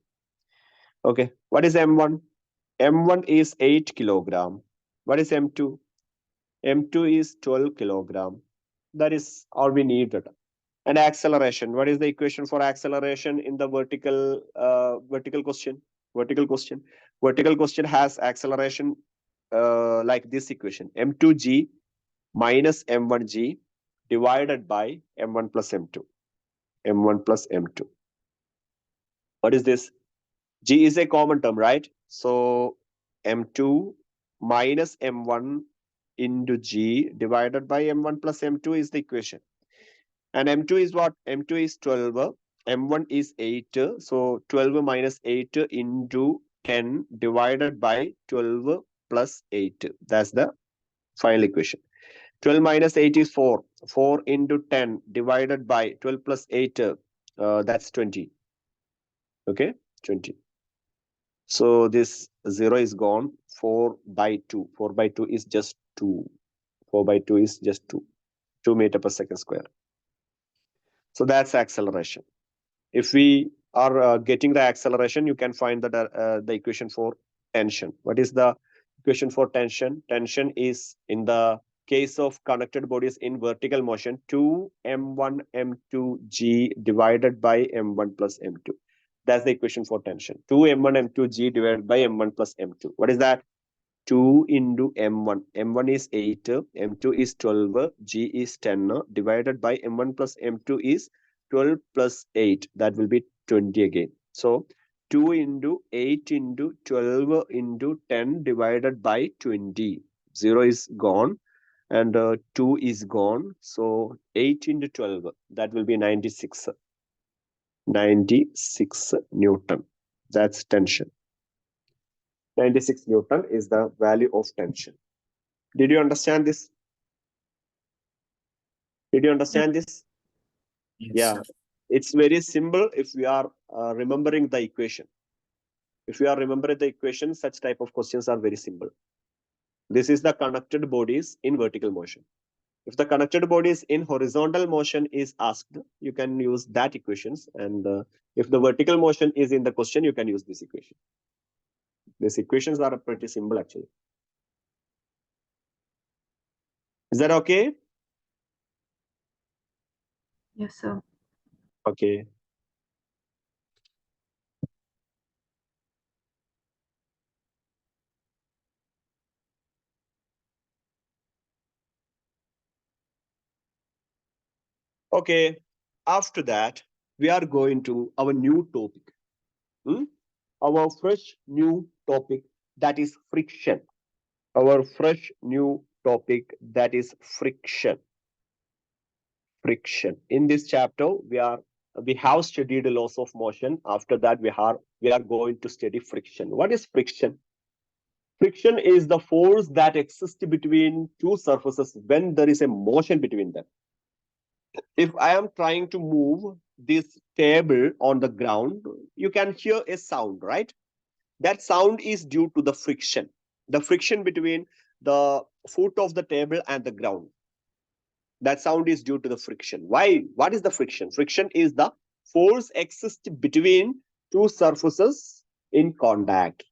Okay. What is M1? M1 is 8 kilogram. What is M2? M2 is 12 kilogram. That is all we need. And acceleration. What is the equation for acceleration in the vertical question? Vertical question has acceleration like this equation. M2g minus M1g divided by M1 plus M2. M1 plus M2. What is this? G is a common term, right? So M2 minus M1 into G divided by M1 plus M2 is the equation. And M2 is what? M2 is 12. M1 is 8. So 12 minus 8 into 10 divided by 12 plus 8. That's the final equation. 12 minus 8 is 4. 4 into 10 divided by 12 plus 8. That's 20. Okay, 20. So this 0 is gone. 4 by 2. 4 by 2 is just 2. 4 by 2 is just 2. 2 meter per second square. So that's acceleration. If we are getting the acceleration, you can find the equation for tension. What is the equation for tension? Tension is, in the case of connected bodies in vertical motion, 2m1 m2g divided by m1 plus m2. That's the equation for tension. 2m1 m2g divided by m1 plus m2. What is that? 2 into m1. M1 is 8, m2 is 12, g is 10, divided by m1 plus m2 is 12 plus 8, that will be 20 again. So 2 into 8 into 12 into 10 divided by 20. 0 is gone and 2 is gone. So 8 into 12, that will be 96. 96 Newton. That's tension. 96 Newton is the value of tension. Did you understand this? Did you understand this? Yes, Yeah. sir. It's very simple if we are remembering the equation. If you are remembering the equation, such type of questions are very simple. This is the connected bodies in vertical motion. If the connected bodies in horizontal motion is asked, you can use that equations. And if the vertical motion is in the question, you can use this equation. These equations are pretty simple actually. Is that okay? Yes, sir. Okay. Okay. After that, we are going to our new topic. Our fresh new topic, that is friction. Our fresh new topic, that is friction. Friction. In this chapter, we have studied laws of motion. After that, we are going to study friction. What is friction? Friction is the force that exists between two surfaces when there is a motion between them. If I am trying to move this table on the ground, you can hear a sound, right? That sound is due to the friction between the foot of the table and the ground. That sound is due to the friction. Why? What is the friction? Friction is the force exists between two surfaces in contact.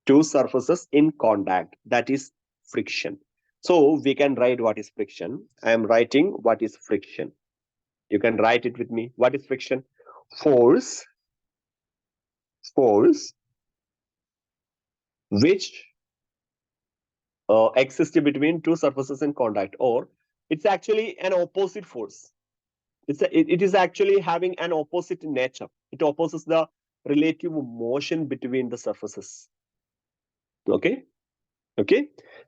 Two surfaces in contact. That is friction. So we can write what is friction. I am writing what is friction. You can write it with me. What is friction? Force which exists between two surfaces in contact, or it's actually an opposite force. It is actually having an opposite nature. It opposes the relative motion between the surfaces. Okay.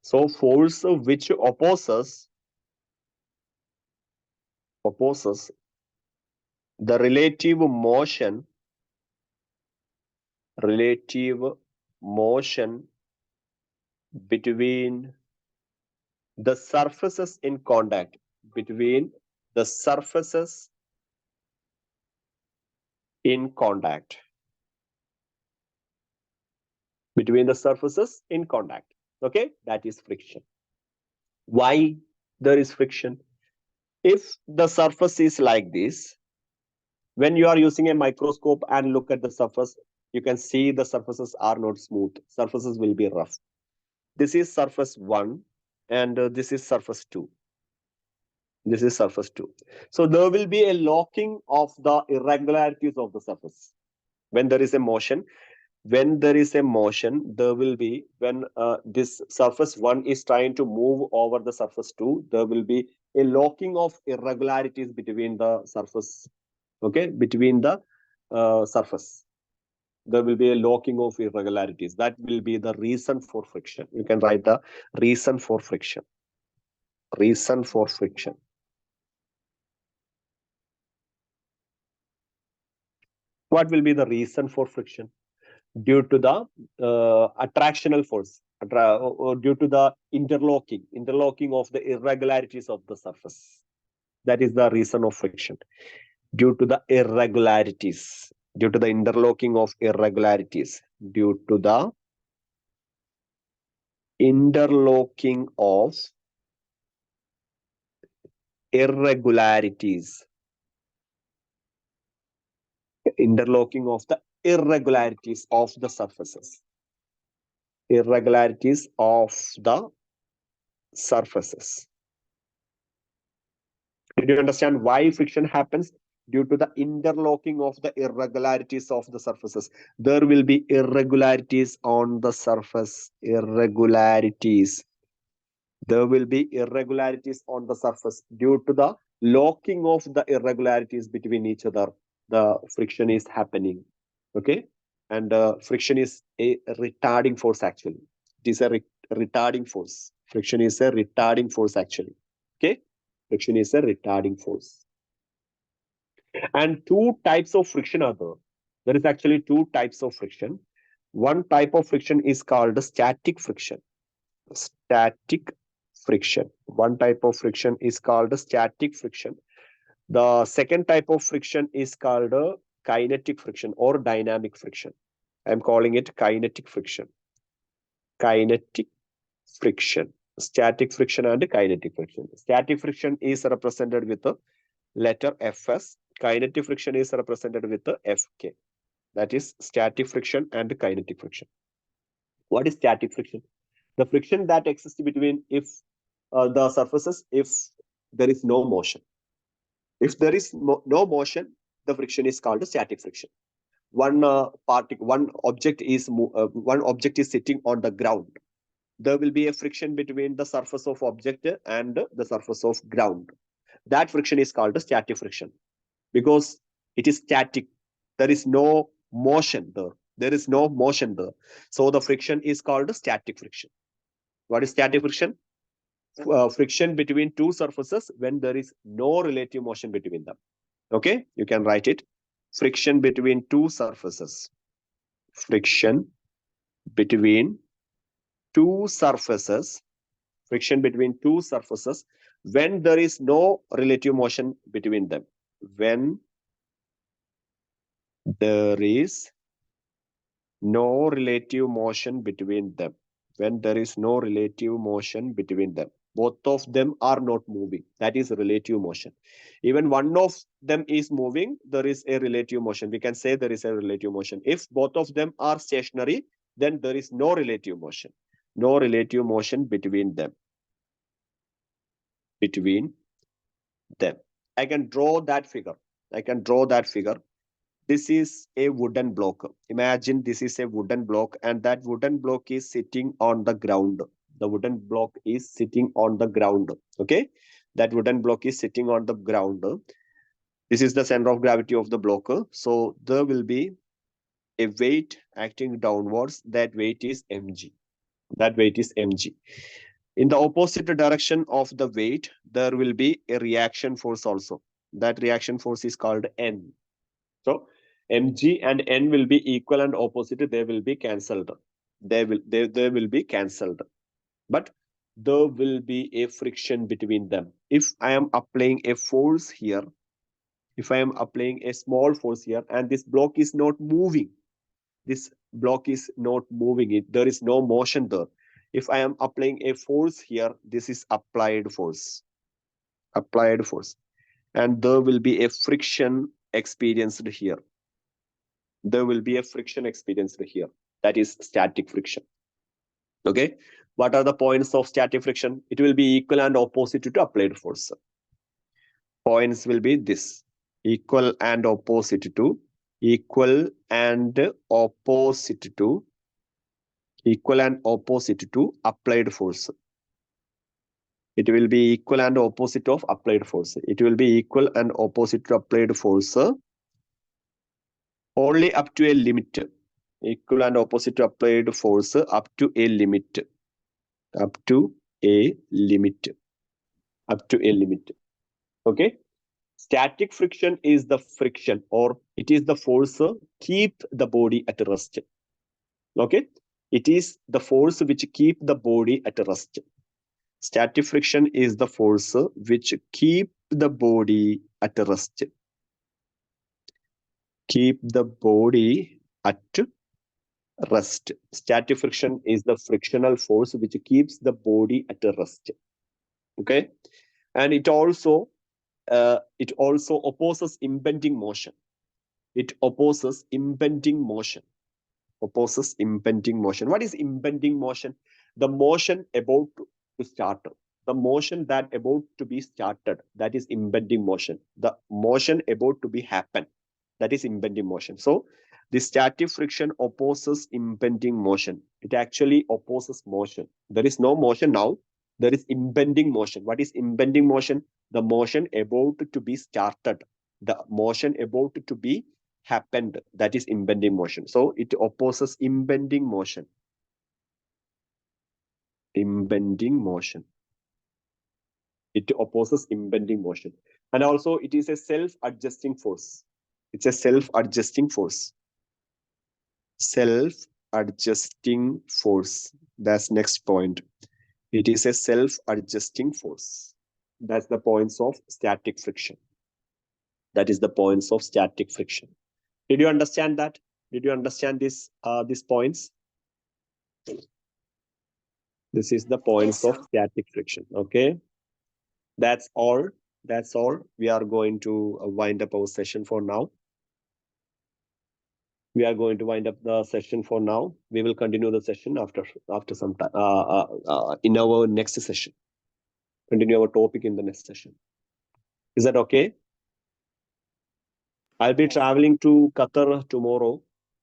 So force which opposes the relative motion between the surfaces in contact. Between the surfaces in contact. Between the surfaces in contact. Okay, that is friction. Why there is friction? If the surface is like this, when you are using a microscope and look at the surface, you can see the surfaces are not smooth. Surfaces will be rough. This is surface 1 and this is surface 2. This is surface 2. So there will be a locking of the irregularities of the surface. When there is a motion, there will be, when this surface 1 is trying to move over the surface 2, there will be a locking of irregularities between the surface. Okay, between the surface. There will be a locking of irregularities. That will be the reason for friction. You can write the reason for friction. Reason for friction. What will be the reason for friction? Due to the attractional force, or due to the interlocking of the irregularities of the surface. That is the reason of friction. Due to the irregularities, due to the interlocking of irregularities, due to the interlocking of irregularities. Interlocking of the irregularities of the surfaces. Irregularities of the surfaces. Did you understand why friction happens? Due to the interlocking of the irregularities of the surfaces. There will be irregularities on the surface. Irregularities. There will be irregularities on the surface due to the locking of the irregularities between each other, the friction is happening. Okay, and friction is a retarding force actually. It is a retarding force. Friction is a retarding force actually. Okay, friction is a retarding force. And two types of friction are there. There is actually two types of friction. One type of friction is called static friction. Static friction. One type of friction is called static friction. The second type of friction is called kinetic friction or dynamic friction. I'm calling it kinetic friction. Kinetic friction. Static friction and kinetic friction. Static friction is represented with the letter Fs. Kinetic friction is represented with the Fk. That is static friction and kinetic friction. What is static friction? The friction that exists between if the surfaces if there is no motion. If there is no motion, the friction is called static friction. One object is sitting on the ground. There will be a friction between the surface of object and the surface of ground. That friction is called static friction because it is static. There is no motion there. There is no motion there. So the friction is called static friction. What is static friction? Friction between two surfaces when there is no relative motion between them. Okay, you can write it. Friction between two surfaces. Friction between two surfaces. Friction between two surfaces when there is no relative motion between them. When there is no relative motion between them. When there is no relative motion between them. Both of them are not moving. That is relative motion. Even one of them is moving, there is a relative motion. We can say there is a relative motion. If both of them are stationary, then there is no relative motion. No relative motion between them. Between them. I can draw that figure. I can draw that figure. This is a wooden block. Imagine this is a wooden block and that wooden block is sitting on the ground. The wooden block is sitting on the ground. Okay, that wooden block is sitting on the ground. This is the center of gravity of the block. So there will be a weight acting downwards. That weight is mg. That weight is mg. In the opposite direction of the weight, there will be a reaction force also. That reaction force is called N. So mg and n will be equal and opposite. They will be cancelled. They will be cancelled. But there will be a friction between them. If I am applying a force here, if I am applying a small force here, and this block is not moving, this block is not moving. There is no motion there. If I am applying a force here, this is applied force. Applied force. And there will be a friction experienced here. There will be a friction experienced here. That is static friction. Okay. What are the points of static friction? It will be equal and opposite to applied force. Points will be this. Equal and opposite to. Equal and opposite to. Equal and opposite to applied force. It will be equal and opposite of applied force. It will be equal and opposite to applied force only up to a limit. Equal and opposite to applied force up to a limit. Up to a limit. Up to a limit. Okay. Static friction is the friction or it is the force keep the body at rest. Okay. It is the force which keep the body at rest. Static friction is the force which keep the body at rest. Keep the body at rest. Static friction is the frictional force which keeps the body at rest. Okay, and it also opposes impending motion. It opposes impending motion. Opposes impending motion. What is impending motion? The motion about to start. The motion that about to be started. That is impending motion. The motion about to be happen. That is impending motion. So the static friction opposes impending motion. It actually opposes motion. There is no motion now. There is impending motion. What is impending motion? The motion about to be started. The motion about to be happened. That is impending motion. So it opposes impending motion. Impending motion. It opposes impending motion. And also it is a self-adjusting force. It's a self-adjusting force. Self-adjusting force. That's next point. It is a self-adjusting force. That's the points of static friction. That is the points of static friction. Did you understand that? Did you understand these points? This is the points Yes, of static friction. Okay. That's all. That's all. We are going to wind up our session for now. We are going to wind up the session for now. We will continue the session after some time in our next session. Continue our topic in the next session. Is that okay? I'll be traveling to Qatar tomorrow.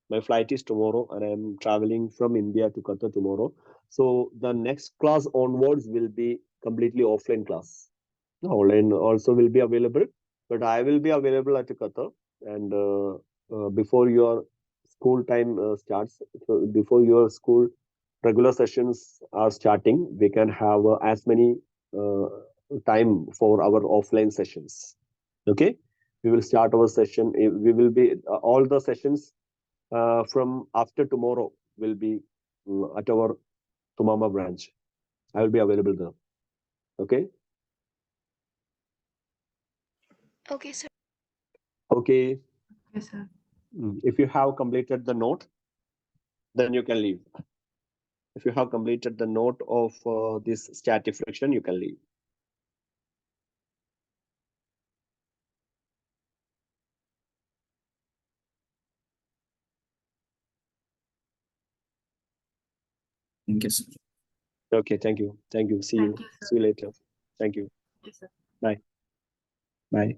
My flight is tomorrow, and I'm traveling from India to Qatar tomorrow. So the next class onwards will be completely offline class. Online also will be available, but I will be available at Qatar. And before your school time starts, so before your school regular sessions are starting, we can have as many time for our offline sessions. Okay, we will start our session. We will be all the sessions from after tomorrow will be at our Tumama branch. I will be available there. Okay. Okay, sir. Okay. Yes, sir. If you have completed the note, then you can leave. If you have completed the note of this static friction, you can leave. Thank you, sir. Okay, thank you. Thank you. See you. Thank you, sir. See you later. Thank you. Yes, sir. Bye. Bye.